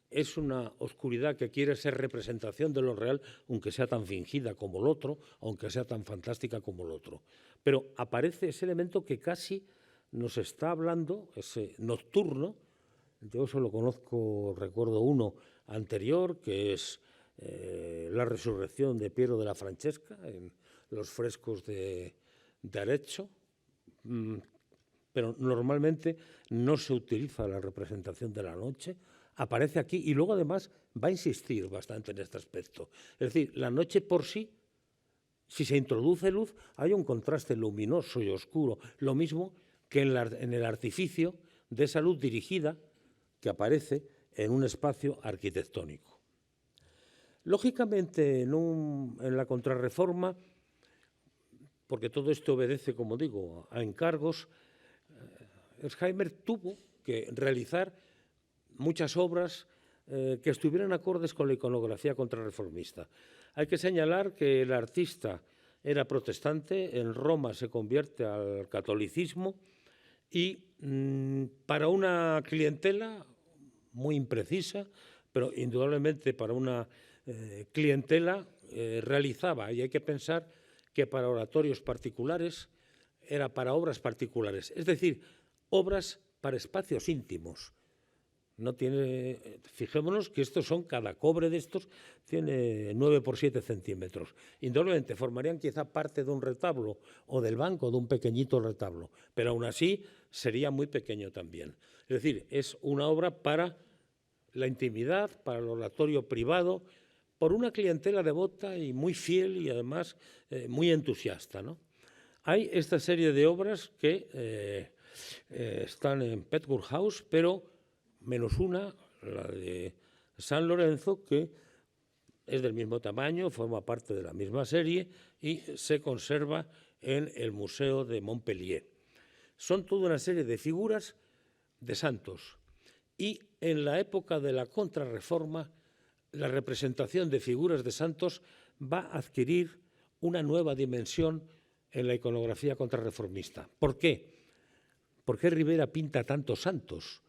es una oscuridad que quiere ser representación de lo real, aunque sea tan fingida como el otro, aunque sea tan fantástica como el otro. Pero aparece ese elemento que casi nos está hablando, ese nocturno. Yo solo conozco, recuerdo uno anterior, que es la resurrección de Piero de la Francesca en los frescos de Arezzo, pero normalmente no se utiliza la representación de la noche. Aparece aquí y luego además va a insistir bastante en este aspecto. Es decir, la noche por sí, si se introduce luz, hay un contraste luminoso y oscuro, lo mismo que en el artificio de esa luz dirigida que aparece en un espacio arquitectónico. Lógicamente, en la Contrarreforma, porque todo esto obedece, como digo, a encargos, Hersheimer tuvo que realizar muchas obras que estuvieran acordes con la iconografía contrarreformista. Hay que señalar que el artista era protestante, en Roma se convierte al catolicismo y para una clientela muy imprecisa, pero indudablemente para una clientela realizaba, y hay que pensar que para oratorios particulares era para obras particulares, es decir, obras para espacios íntimos. No tiene, fijémonos que estos son, cada cobre de estos tiene 9 por 7 centímetros. Indudablemente formarían quizá parte de un retablo o del banco de un pequeñito retablo, pero aún así sería muy pequeño también. Es decir, es una obra para la intimidad, para el oratorio privado, por una clientela devota y muy fiel y además muy entusiasta, ¿no? Hay esta serie de obras que están en Petworth House, pero menos una, la de San Lorenzo, que es del mismo tamaño, forma parte de la misma serie y se conserva en el Museo de Montpellier. Son toda una serie de figuras de santos y en la época de la Contrarreforma la representación de figuras de santos va a adquirir una nueva dimensión en la iconografía contrarreformista. ¿Por qué? ¿Por qué Ribera pinta tantos santos?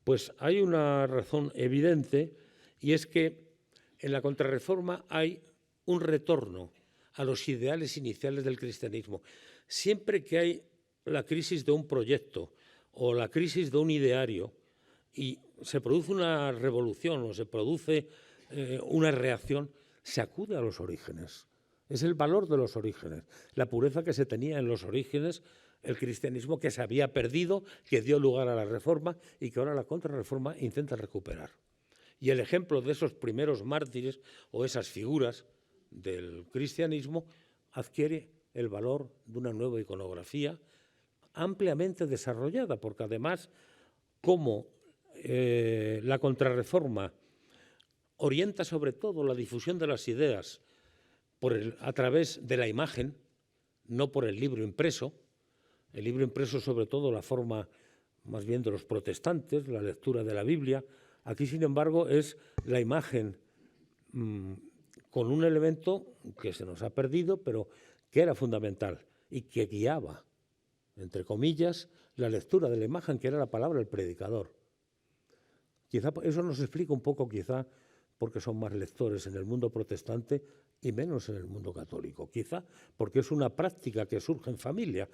Pues hay una razón evidente, y es que en la Contrarreforma hay un retorno a los ideales iniciales del cristianismo. Siempre que hay la crisis de un proyecto o la crisis de un ideario y se produce una revolución o se produce una reacción, se acude a los orígenes. Es el valor de los orígenes, la pureza que se tenía en los orígenes, el cristianismo que se había perdido, que dio lugar a la Reforma y que ahora la Contrarreforma intenta recuperar. Y el ejemplo de esos primeros mártires o esas figuras del cristianismo adquiere el valor de una nueva iconografía ampliamente desarrollada, porque además, como la Contrarreforma orienta sobre todo la difusión de las ideas a través de la imagen, no por el libro impreso. El libro impreso, sobre todo, la forma más bien de los protestantes, la lectura de la Biblia. Aquí, sin embargo, es la imagen con un elemento que se nos ha perdido, pero que era fundamental y que guiaba, entre comillas, la lectura de la imagen, que era la palabra del predicador. Quizá eso nos explica un poco, quizá, porque son más lectores en el mundo protestante y menos en el mundo católico. Quizá porque es una práctica que surge en familia,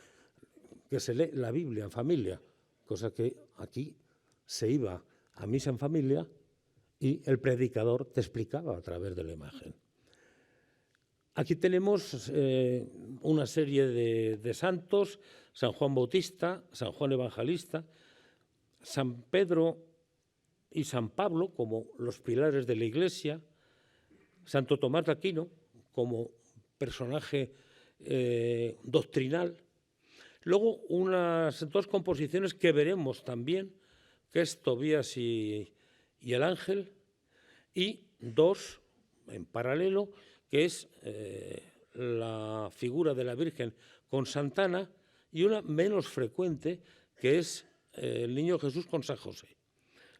que se lee la Biblia en familia, cosa que aquí se iba a misa en familia y el predicador te explicaba a través de la imagen. Aquí tenemos una serie de santos: San Juan Bautista, San Juan Evangelista, San Pedro y San Pablo como los pilares de la Iglesia, Santo Tomás de Aquino como personaje doctrinal. Luego unas dos composiciones que veremos también, que es Tobías y el Ángel, y dos en paralelo, que es la figura de la Virgen con Santana, y una menos frecuente, que es el Niño Jesús con San José.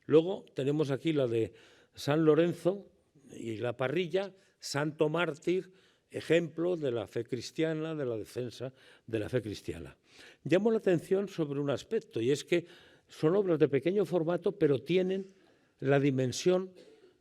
Luego tenemos aquí la de San Lorenzo y la parrilla, santo mártir, ejemplo de la fe cristiana, de la defensa de la fe cristiana. Llamo la atención sobre un aspecto, y es que son obras de pequeño formato, pero tienen la dimensión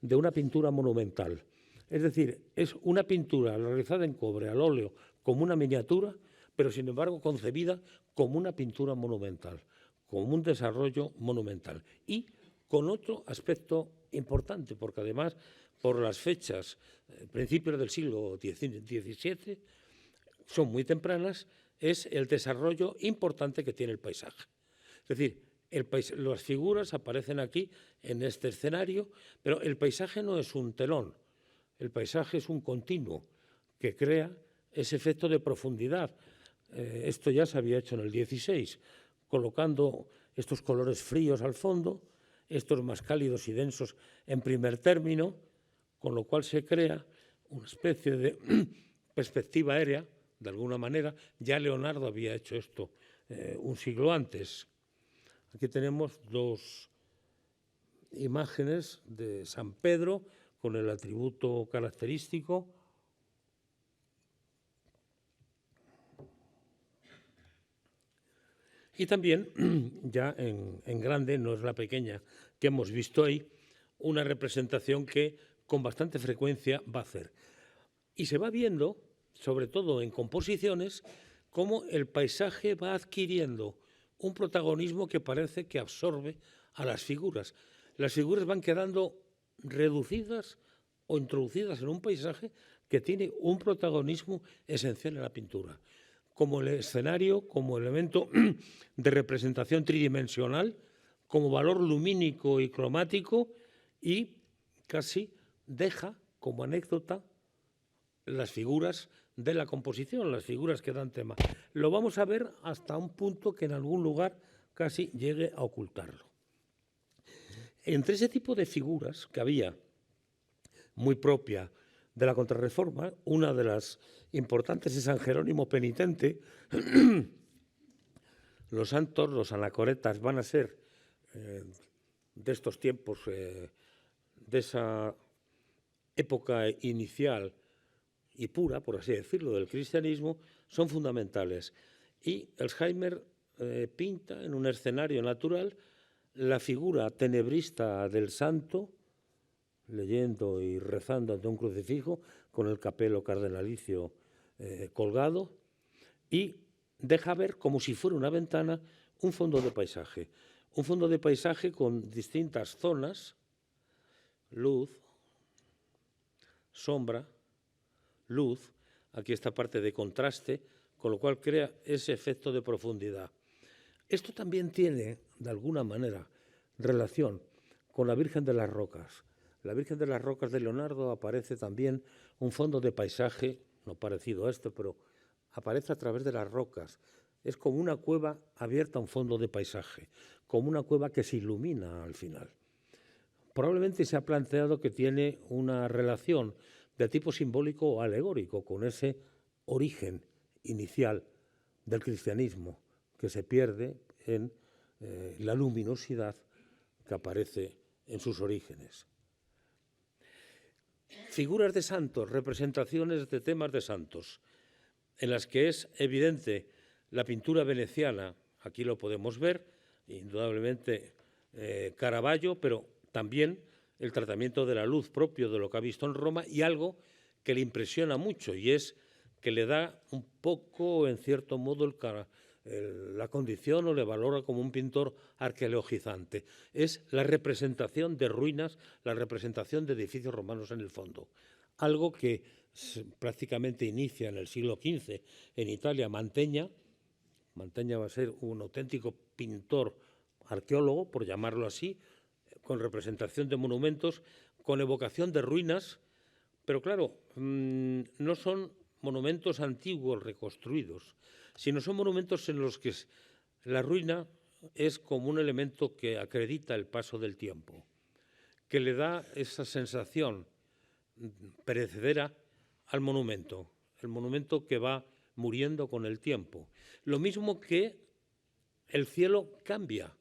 de una pintura monumental. Es decir, es una pintura realizada en cobre, al óleo, como una miniatura, pero sin embargo concebida como una pintura monumental, como un desarrollo monumental. Y con otro aspecto importante, porque además, por las fechas, principios del siglo XVII, son muy tempranas, es el desarrollo importante que tiene el paisaje. Es decir, las figuras aparecen aquí en este escenario, pero el paisaje no es un telón, el paisaje es un continuo que crea ese efecto de profundidad. Esto ya se había hecho en el XVI, colocando estos colores fríos al fondo, estos más cálidos y densos en primer término, con lo cual se crea una especie de perspectiva aérea, de alguna manera. Ya Leonardo había hecho esto un siglo antes. Aquí tenemos dos imágenes de San Pedro con el atributo característico. Y también, ya en grande, no es la pequeña que hemos visto ahí, una representación que con bastante frecuencia va a hacer. Y se va viendo, sobre todo en composiciones, cómo el paisaje va adquiriendo un protagonismo que parece que absorbe a las figuras. Las figuras van quedando reducidas o introducidas en un paisaje que tiene un protagonismo esencial en la pintura, como el escenario, como elemento de representación tridimensional, como valor lumínico y cromático, y casi deja como anécdota las figuras de la composición, las figuras que dan tema. Lo vamos a ver hasta un punto que en algún lugar casi llegue a ocultarlo. Entre ese tipo de figuras que había, muy propia de la Contrarreforma, una de las importantes es San Jerónimo Penitente. Los santos, los anacoretas, van a ser de estos tiempos, de esa época inicial y pura, por así decirlo, del cristianismo, son fundamentales. Y Elsheimer pinta en un escenario natural la figura tenebrista del santo, leyendo y rezando ante un crucifijo, con el capelo cardenalicio colgado, y deja ver, como si fuera una ventana, un fondo de paisaje. Un fondo de paisaje con distintas zonas, luz, sombra, luz, aquí esta parte de contraste, con lo cual crea ese efecto de profundidad. Esto también tiene, de alguna manera, relación con la Virgen de las Rocas. La Virgen de las Rocas de Leonardo aparece también un fondo de paisaje, no parecido a esto, pero aparece a través de las rocas. Es como una cueva abierta a un fondo de paisaje, como una cueva que se ilumina al final. Probablemente se ha planteado que tiene una relación de tipo simbólico o alegórico con ese origen inicial del cristianismo que se pierde en la luminosidad que aparece en sus orígenes. Figuras de santos, representaciones de temas de santos, en las que es evidente la pintura veneciana, aquí lo podemos ver, indudablemente Caravaggio, pero también el tratamiento de la luz propio de lo que ha visto en Roma, y algo que le impresiona mucho, y es que le da un poco, en cierto modo, la condición o le valora como un pintor arqueologizante. Es la representación de ruinas, la representación de edificios romanos en el fondo. Algo que prácticamente inicia en el siglo XV en Italia. Mantegna va a ser un auténtico pintor arqueólogo, por llamarlo así, con representación de monumentos, con evocación de ruinas, pero claro, no son monumentos antiguos reconstruidos, sino son monumentos en los que la ruina es como un elemento que acredita el paso del tiempo, que le da esa sensación perecedera al monumento, el monumento que va muriendo con el tiempo. Lo mismo que el cielo cambia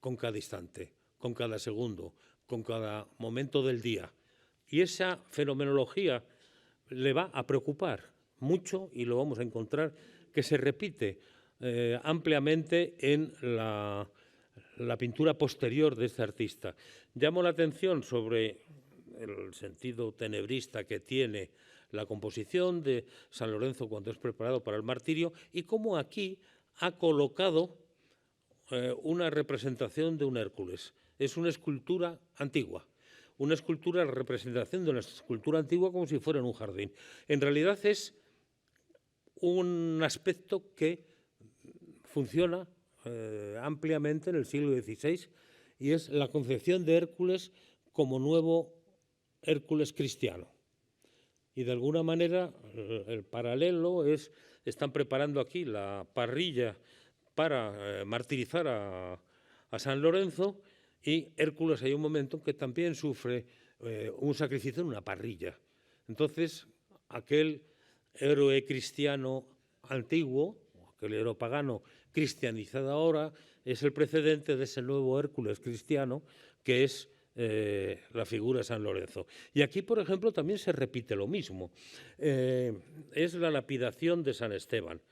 con cada instante, con cada segundo, con cada momento del día. Y esa fenomenología le va a preocupar mucho, y lo vamos a encontrar que se repite ampliamente en la pintura posterior de este artista. Llamo la atención sobre el sentido tenebrista que tiene la composición de San Lorenzo cuando es preparado para el martirio y cómo aquí ha colocado una representación de un Hércules. Es una escultura antigua, una escultura, la representación de una escultura antigua como si fuera en un jardín. En realidad es un aspecto que funciona ampliamente en el siglo XVI y es la concepción de Hércules como nuevo Hércules cristiano. Y de alguna manera el paralelo es, están preparando aquí la parrilla para martirizar a San Lorenzo y Hércules hay un momento en que también sufre un sacrificio en una parrilla. Entonces, aquel héroe cristiano antiguo, aquel héroe pagano cristianizado ahora, es el precedente de ese nuevo Hércules cristiano que es la figura de San Lorenzo. Y aquí, por ejemplo, también se repite lo mismo. Es la lapidación de San Esteban,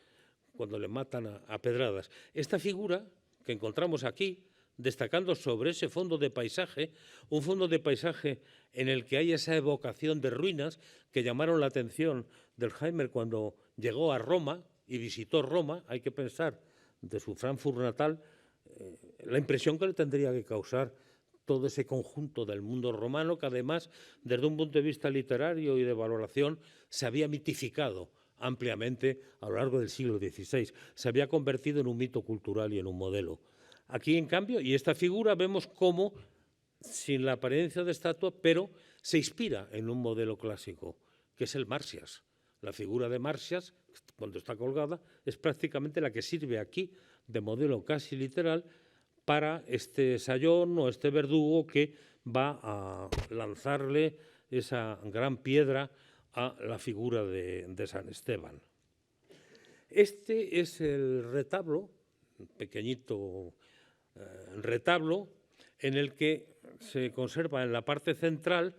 cuando le matan a pedradas. Esta figura que encontramos aquí, destacando sobre ese fondo de paisaje, un fondo de paisaje en el que hay esa evocación de ruinas que llamaron la atención del Heimer cuando llegó a Roma y visitó Roma. Hay que pensar, de su Frankfurt natal, la impresión que le tendría que causar todo ese conjunto del mundo romano que además, desde un punto de vista literario y de valoración, se había mitificado ampliamente a lo largo del siglo XVI. Se había convertido en un mito cultural y en un modelo. Aquí, en cambio, y esta figura vemos cómo, sin la apariencia de estatua, pero se inspira en un modelo clásico, que es el Marsyas. La figura de Marsyas, cuando está colgada, es prácticamente la que sirve aquí de modelo casi literal para este sayón o este verdugo que va a lanzarle esa gran piedra a la figura de San Esteban. Este es el retablo, un pequeñito retablo, en el que se conserva en la parte central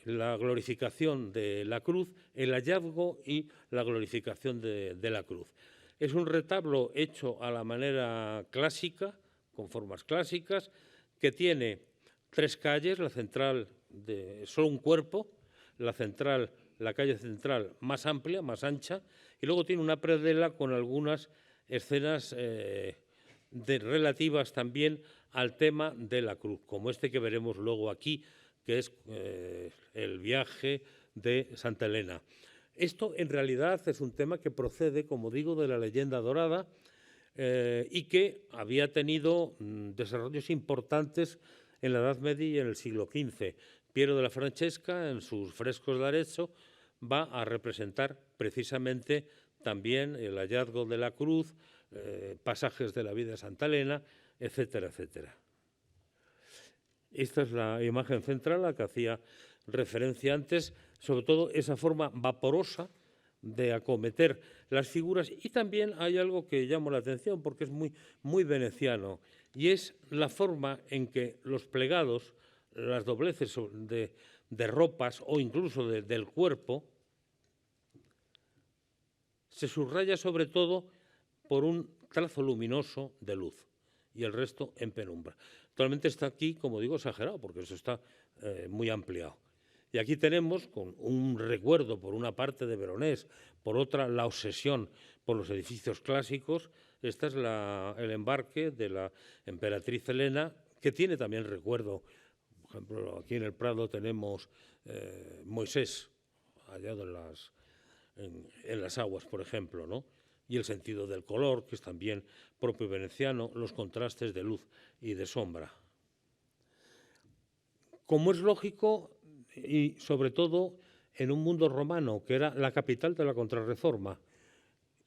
la glorificación de la cruz, el hallazgo y la glorificación de la cruz. Es un retablo hecho a la manera clásica, con formas clásicas, que tiene 3 calles, la central de solo un cuerpo, la calle central más amplia, más ancha, y luego tiene una predela con algunas escenas relativas también al tema de la cruz, como este que veremos luego aquí, que es el viaje de Santa Elena. Esto en realidad es un tema que procede, como digo, de la leyenda dorada y que había tenido desarrollos importantes en la Edad Media y en el siglo XV. Piero de la Francesca, en sus frescos de Arezzo, va a representar precisamente también el hallazgo de la cruz, pasajes de la vida de Santa Elena, etcétera, etcétera. Esta es la imagen central a la que hacía referencia antes, sobre todo esa forma vaporosa de acometer las figuras. Y también hay algo que llama la atención porque es muy veneciano, y es la forma en que los plegados, las dobleces de ropas o incluso del cuerpo, se subraya sobre todo por un trazo luminoso de luz y el resto en penumbra. Actualmente está aquí, como digo, exagerado, porque eso está muy ampliado. Y aquí tenemos, con un recuerdo por una parte de Veronés, por otra la obsesión por los edificios clásicos, este es el embarque de la emperatriz Helena, que tiene también recuerdo. Por ejemplo, aquí en el Prado tenemos Moisés hallado en las aguas, por ejemplo, ¿no? Y el sentido del color, que es también propio veneciano, los contrastes de luz y de sombra. Como es lógico, y sobre todo en un mundo romano, que era la capital de la Contrarreforma,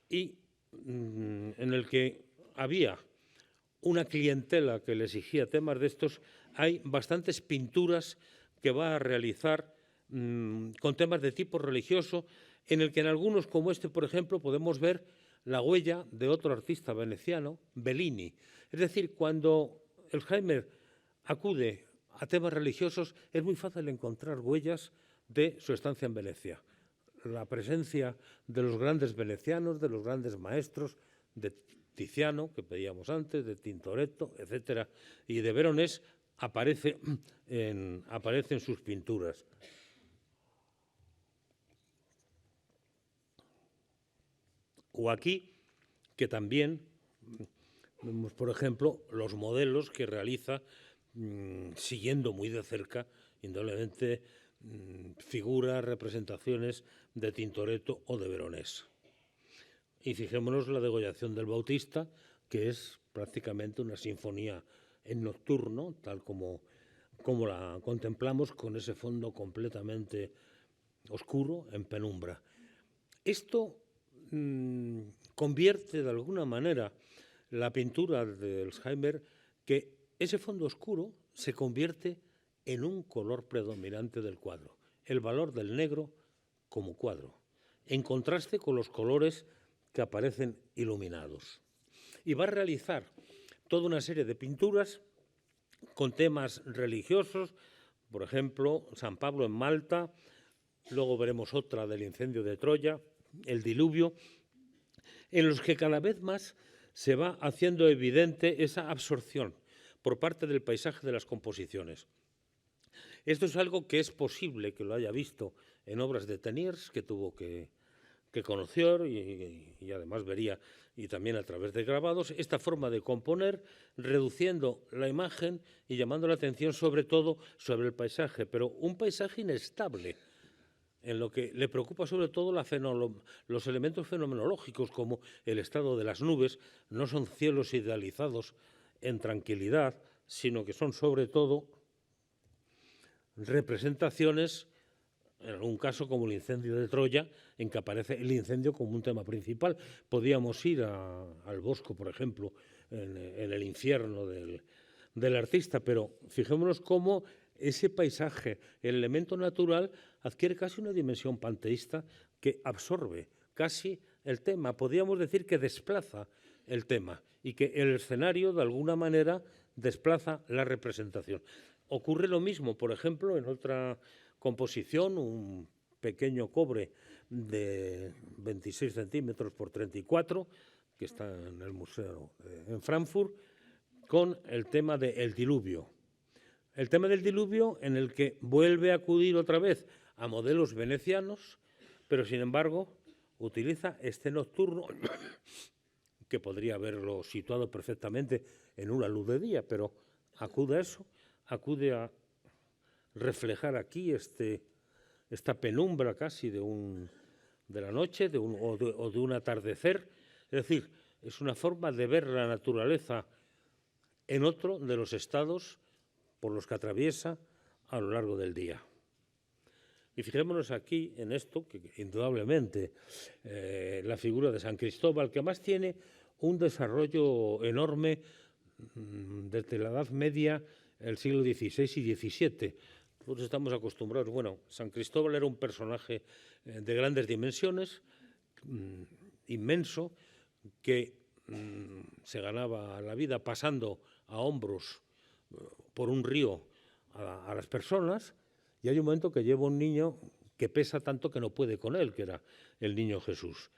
y en el que había una clientela que le exigía temas de estos, hay bastantes pinturas que va a realizar con temas de tipo religioso, en el que en algunos, como este, por ejemplo, podemos ver la huella de otro artista veneciano, Bellini. Es decir, cuando el Heimer acude a temas religiosos, es muy fácil encontrar huellas de su estancia en Venecia. La presencia de los grandes venecianos, de los grandes maestros, de Tiziano, que pedíamos antes, de Tintoretto, etcétera, y de Veronés aparece en sus pinturas. O aquí, que también vemos, por ejemplo, los modelos que realiza, siguiendo muy de cerca, indudablemente, figuras, representaciones de Tintoretto o de Veronés. Y fijémonos la degollación del Bautista, que es prácticamente una sinfonía en nocturno, tal como la contemplamos, con ese fondo completamente oscuro, en penumbra. Esto convierte de alguna manera la pintura de Elsheimer, que ese fondo oscuro se convierte en un color predominante del cuadro, el valor del negro como cuadro, en contraste con los colores que aparecen iluminados. Y va a realizar toda una serie de pinturas con temas religiosos, por ejemplo, San Pablo en Malta, luego veremos otra del incendio de Troya, el diluvio, en los que cada vez más se va haciendo evidente esa absorción por parte del paisaje de las composiciones. Esto es algo que es posible que lo haya visto en obras de Teniers, que tuvo que conocer y además vería, y también a través de grabados, esta forma de componer, reduciendo la imagen y llamando la atención sobre todo sobre el paisaje, pero un paisaje inestable, en lo que le preocupa sobre todo los elementos fenomenológicos, como el estado de las nubes. No son cielos idealizados en tranquilidad, sino que son sobre todo representaciones, en algún caso como el incendio de Troya, en que aparece el incendio como un tema principal. Podíamos ir al Bosco, por ejemplo, en el infierno del artista, pero fijémonos cómo ese paisaje, el elemento natural, adquiere casi una dimensión panteísta que absorbe casi el tema. Podríamos decir que desplaza el tema y que el escenario, de alguna manera, desplaza la representación. Ocurre lo mismo, por ejemplo, en otra composición, un pequeño cobre de 26 centímetros por 34, que está en el museo en Frankfurt, con el tema del diluvio. El tema del diluvio, en el que vuelve a acudir otra vez a modelos venecianos, pero sin embargo utiliza este nocturno que podría haberlo situado perfectamente en una luz de día, pero acude a eso, acude a reflejar aquí esta penumbra casi de la noche o de un atardecer. Es decir, es una forma de ver la naturaleza en otro de los estados por los que atraviesa a lo largo del día. Y fijémonos aquí en esto, que indudablemente la figura de San Cristóbal, que más tiene un desarrollo enorme desde la Edad Media, el siglo XVI y XVII. Nosotros estamos acostumbrados, bueno, San Cristóbal era un personaje de grandes dimensiones, inmenso, que se ganaba la vida pasando a hombros por un río a las personas, y hay un momento que lleva un niño que pesa tanto que no puede con él, que era el niño Jesús.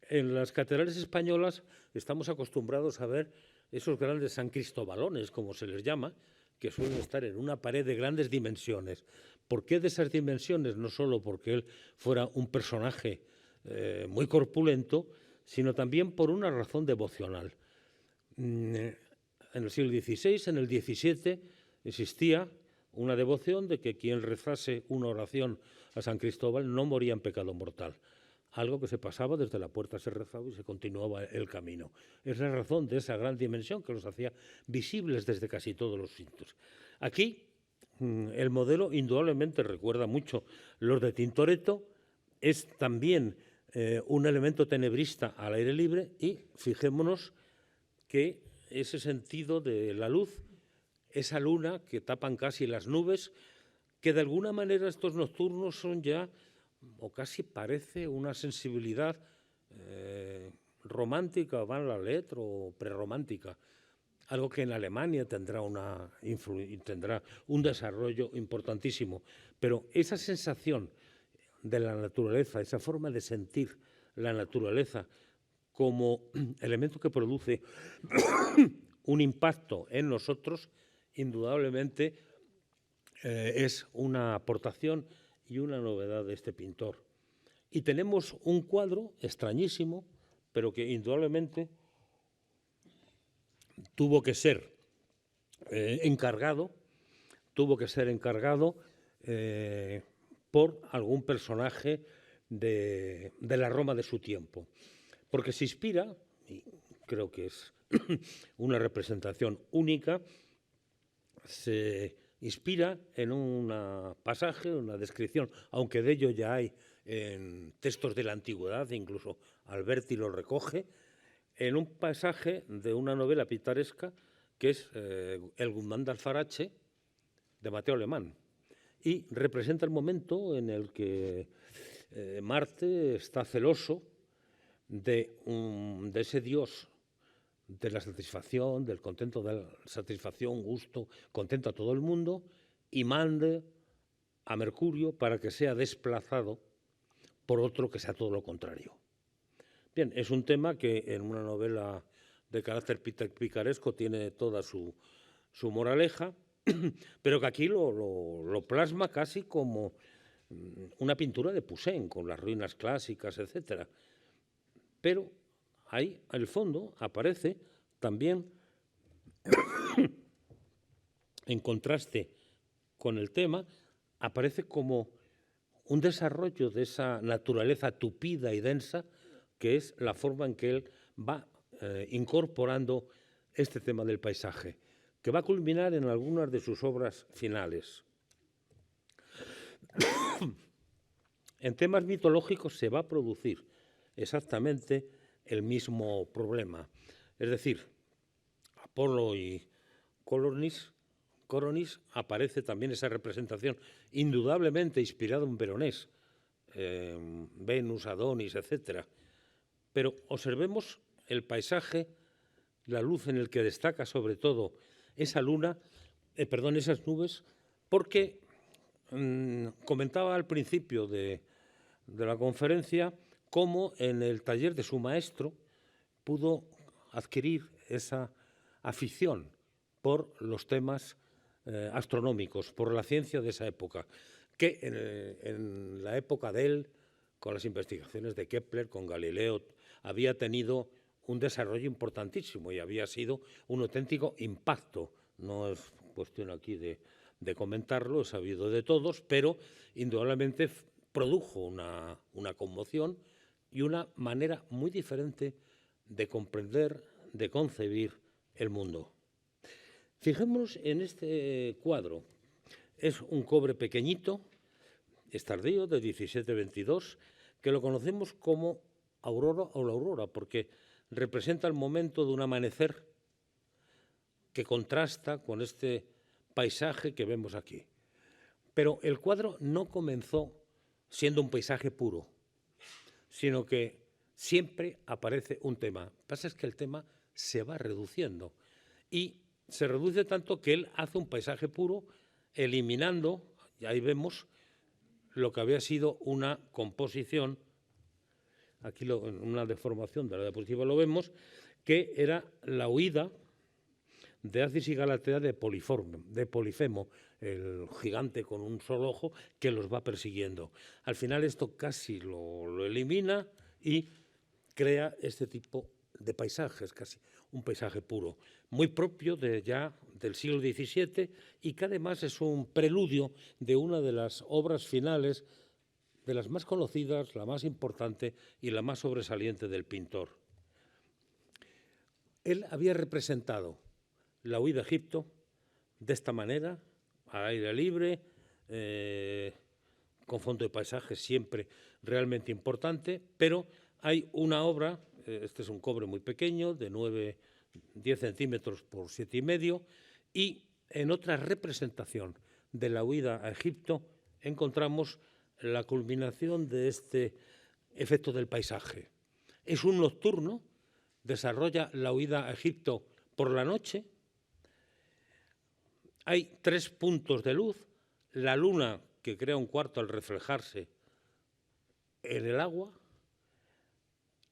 En las catedrales españolas estamos acostumbrados a ver esos grandes San Cristóbalones, como se les llama, que suelen estar en una pared de grandes dimensiones. ¿Por qué de esas dimensiones? No solo porque él fuera un personaje muy corpulento, sino también por una razón devocional. En el siglo XVI, en el XVII, existía una devoción de que quien rezase una oración a San Cristóbal no moría en pecado mortal. Algo que se pasaba desde la puerta, se rezaba y se continuaba el camino. Es la razón de esa gran dimensión que los hacía visibles desde casi todos los sitios. Aquí el modelo indudablemente recuerda mucho los de Tintoretto, es también un elemento tenebrista al aire libre, y fijémonos que ese sentido de la luz, esa luna que tapan casi las nubes, que de alguna manera estos nocturnos son ya, o casi parece una sensibilidad romántica, van la letra, o prerromántica, algo que en Alemania tendrá un desarrollo importantísimo. Pero esa sensación de la naturaleza, esa forma de sentir la naturaleza como elemento que produce un impacto en nosotros, indudablemente es una aportación y una novedad de este pintor. Y tenemos un cuadro extrañísimo, pero que indudablemente tuvo que ser encargado por algún personaje de la Roma de su tiempo, porque se inspira, y creo que es una representación única, se inspira en un pasaje, una descripción, aunque de ello ya hay en textos de la antigüedad, incluso Alberti lo recoge, en un pasaje de una novela pintoresca que es El Guzmán de Alfarache, de Mateo Alemán, y representa el momento en el que Marte está celoso de ese dios de la satisfacción, del contento, de la satisfacción, gusto, contento a todo el mundo, y mande a Mercurio para que sea desplazado por otro que sea todo lo contrario. Bien, es un tema que en una novela de carácter picaresco tiene toda su moraleja, pero que aquí lo plasma casi como una pintura de Poussin, con las ruinas clásicas, etc. Pero ahí, al fondo, aparece también, en contraste con el tema, aparece como un desarrollo de esa naturaleza tupida y densa, que es la forma en que él va incorporando este tema del paisaje, que va a culminar en algunas de sus obras finales. En temas mitológicos se va a producir exactamente el mismo problema. Es decir, Apolo y Coronis aparece también esa representación indudablemente inspirada en Veronés, Venus, Adonis, etc. Pero observemos el paisaje, la luz en el que destaca sobre todo esa esas nubes, porque comentaba al principio de la conferencia cómo en el taller de su maestro pudo adquirir esa afición por los temas astronómicos, por la ciencia de esa época, que en la época de él, con las investigaciones de Kepler, con Galileo, había tenido un desarrollo importantísimo y había sido un auténtico impacto. No es cuestión aquí de comentarlo, es sabido de todos, pero indudablemente produjo una conmoción y una manera muy diferente de comprender, de concebir el mundo. Fijémonos en este cuadro. Es un cobre pequeñito, es tardío, de 1722, que lo conocemos como aurora o la aurora, porque representa el momento de un amanecer que contrasta con este paisaje que vemos aquí. Pero el cuadro no comenzó siendo un paisaje puro, sino que siempre aparece un tema. Lo que pasa es que el tema se va reduciendo y se reduce tanto que él hace un paisaje puro eliminando, y ahí vemos lo que había sido una composición, aquí en una deformación de la diapositiva lo vemos, que era la huida de Acis y Galatea de Polifemo, el gigante con un solo ojo que los va persiguiendo. Al final esto casi lo elimina y crea este tipo de paisajes, casi un paisaje puro, muy propio ya del siglo XVII y que además es un preludio de una de las obras finales, de las más conocidas, la más importante y la más sobresaliente del pintor. Él había representado la huida a Egipto de esta manera, al aire libre, con fondo de paisaje siempre realmente importante, pero hay una obra, este es un cobre muy pequeño, de 10 centímetros por 7,5, y en otra representación de la huida a Egipto encontramos la culminación de este efecto del paisaje. Es un nocturno, desarrolla la huida a Egipto por la noche. Hay 3 puntos de luz, la luna que crea un cuarto al reflejarse en el agua,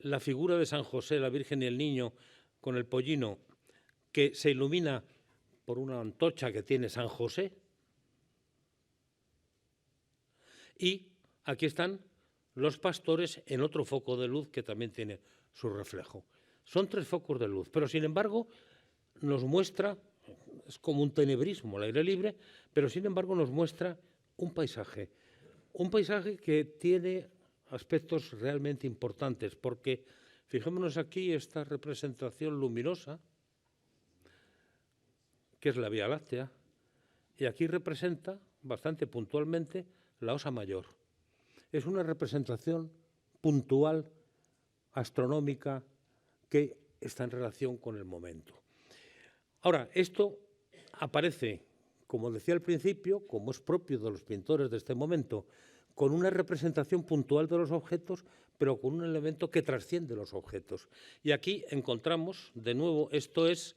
la figura de San José, la Virgen y el Niño con el pollino, que se ilumina por una antorcha que tiene San José. Y aquí están los pastores en otro foco de luz que también tiene su reflejo. Son 3 focos de luz, pero sin embargo nos muestra, es como un tenebrismo al aire libre, pero sin embargo nos muestra un paisaje que tiene aspectos realmente importantes, porque fijémonos aquí esta representación luminosa, que es la Vía Láctea, y aquí representa bastante puntualmente la Osa Mayor. Es una representación puntual, astronómica, que está en relación con el momento. Ahora, esto aparece, como decía al principio, como es propio de los pintores de este momento, con una representación puntual de los objetos, pero con un elemento que trasciende los objetos. Y aquí encontramos, de nuevo, esto es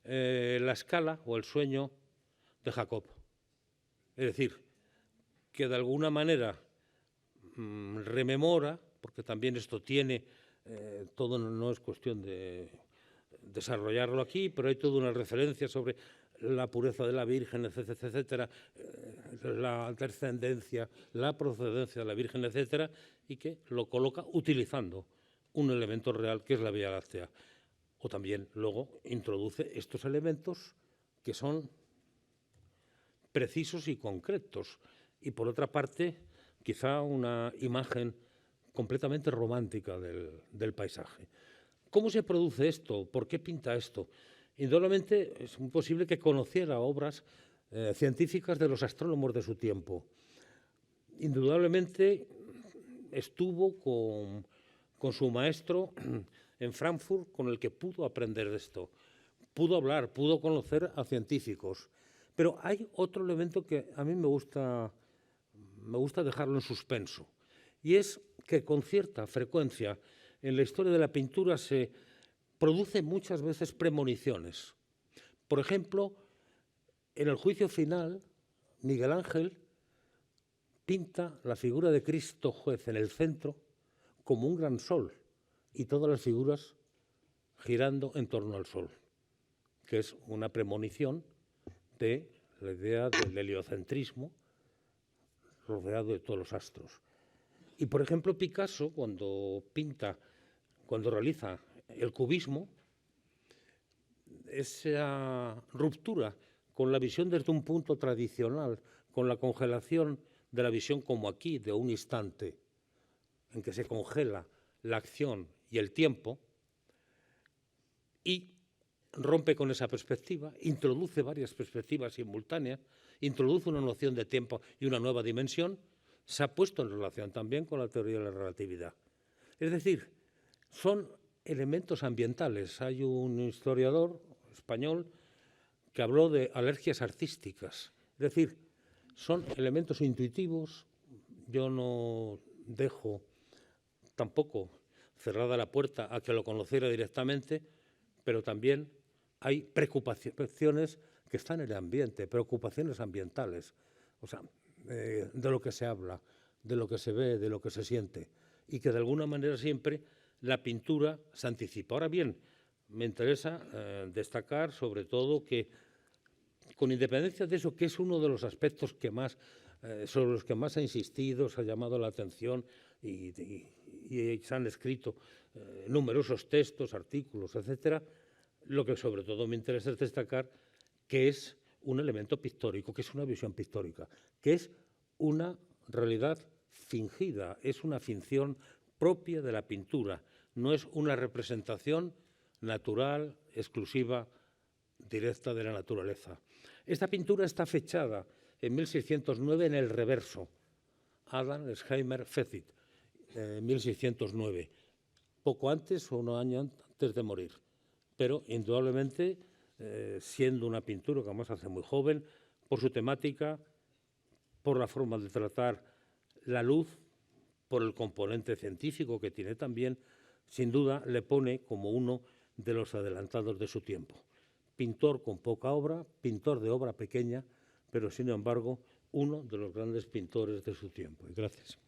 la escala o el sueño de Jacob. Es decir, que de alguna manera rememora, porque también esto tiene, todo no es cuestión de desarrollarlo aquí, pero hay toda una referencia sobre la pureza de la Virgen, etcétera, etcétera, la descendencia, la procedencia de la Virgen, etcétera, y que lo coloca utilizando un elemento real que es la Vía Láctea. O también luego introduce estos elementos que son precisos y concretos. Y por otra parte, quizá una imagen completamente romántica del paisaje. ¿Cómo se produce esto? ¿Por qué pinta esto? Indudablemente es imposible que conociera obras científicas de los astrónomos de su tiempo. Indudablemente estuvo con su maestro en Frankfurt, con el que pudo aprender de esto. Pudo hablar, pudo conocer a científicos. Pero hay otro elemento que a mí me gusta dejarlo en suspenso, y es que con cierta frecuencia en la historia de la pintura se producen muchas veces premoniciones. Por ejemplo, en el juicio final, Miguel Ángel pinta la figura de Cristo juez en el centro como un gran sol y todas las figuras girando en torno al sol, que es una premonición de la idea del heliocentrismo rodeado de todos los astros. Y, por ejemplo, Picasso, cuando realiza el cubismo, esa ruptura con la visión desde un punto tradicional, con la congelación de la visión como aquí, de un instante, en que se congela la acción y el tiempo, y rompe con esa perspectiva, introduce varias perspectivas simultáneas, introduce una noción de tiempo y una nueva dimensión, se ha puesto en relación también con la teoría de la relatividad. Es decir, son elementos ambientales. Hay un historiador español que habló de alergias artísticas. Es decir, son elementos intuitivos. Yo no dejo tampoco cerrada la puerta a que lo conociera directamente, pero también hay preocupaciones que están en el ambiente, preocupaciones ambientales, o sea, de lo que se habla, de lo que se ve, de lo que se siente, y que de alguna manera siempre la pintura se anticipa. Ahora bien, me interesa destacar sobre todo que, con independencia de eso, que es uno de los aspectos que más, sobre los que más ha insistido, se ha llamado la atención y se han escrito numerosos textos, artículos, etcétera, lo que sobre todo me interesa es destacar que es un elemento pictórico, que es una visión pictórica, que es una realidad fingida, es una finción propia de la pintura, no es una representación natural, exclusiva, directa de la naturaleza. Esta pintura está fechada en 1609 en el reverso, Adam Scheimer Fezit, 1609, poco antes o un año antes de morir. Pero indudablemente, siendo una pintura que además hace muy joven, por su temática, por la forma de tratar la luz, por el componente científico que tiene también, sin duda le pone como uno de los adelantados de su tiempo. Pintor con poca obra, pintor de obra pequeña, pero sin embargo uno de los grandes pintores de su tiempo. Gracias.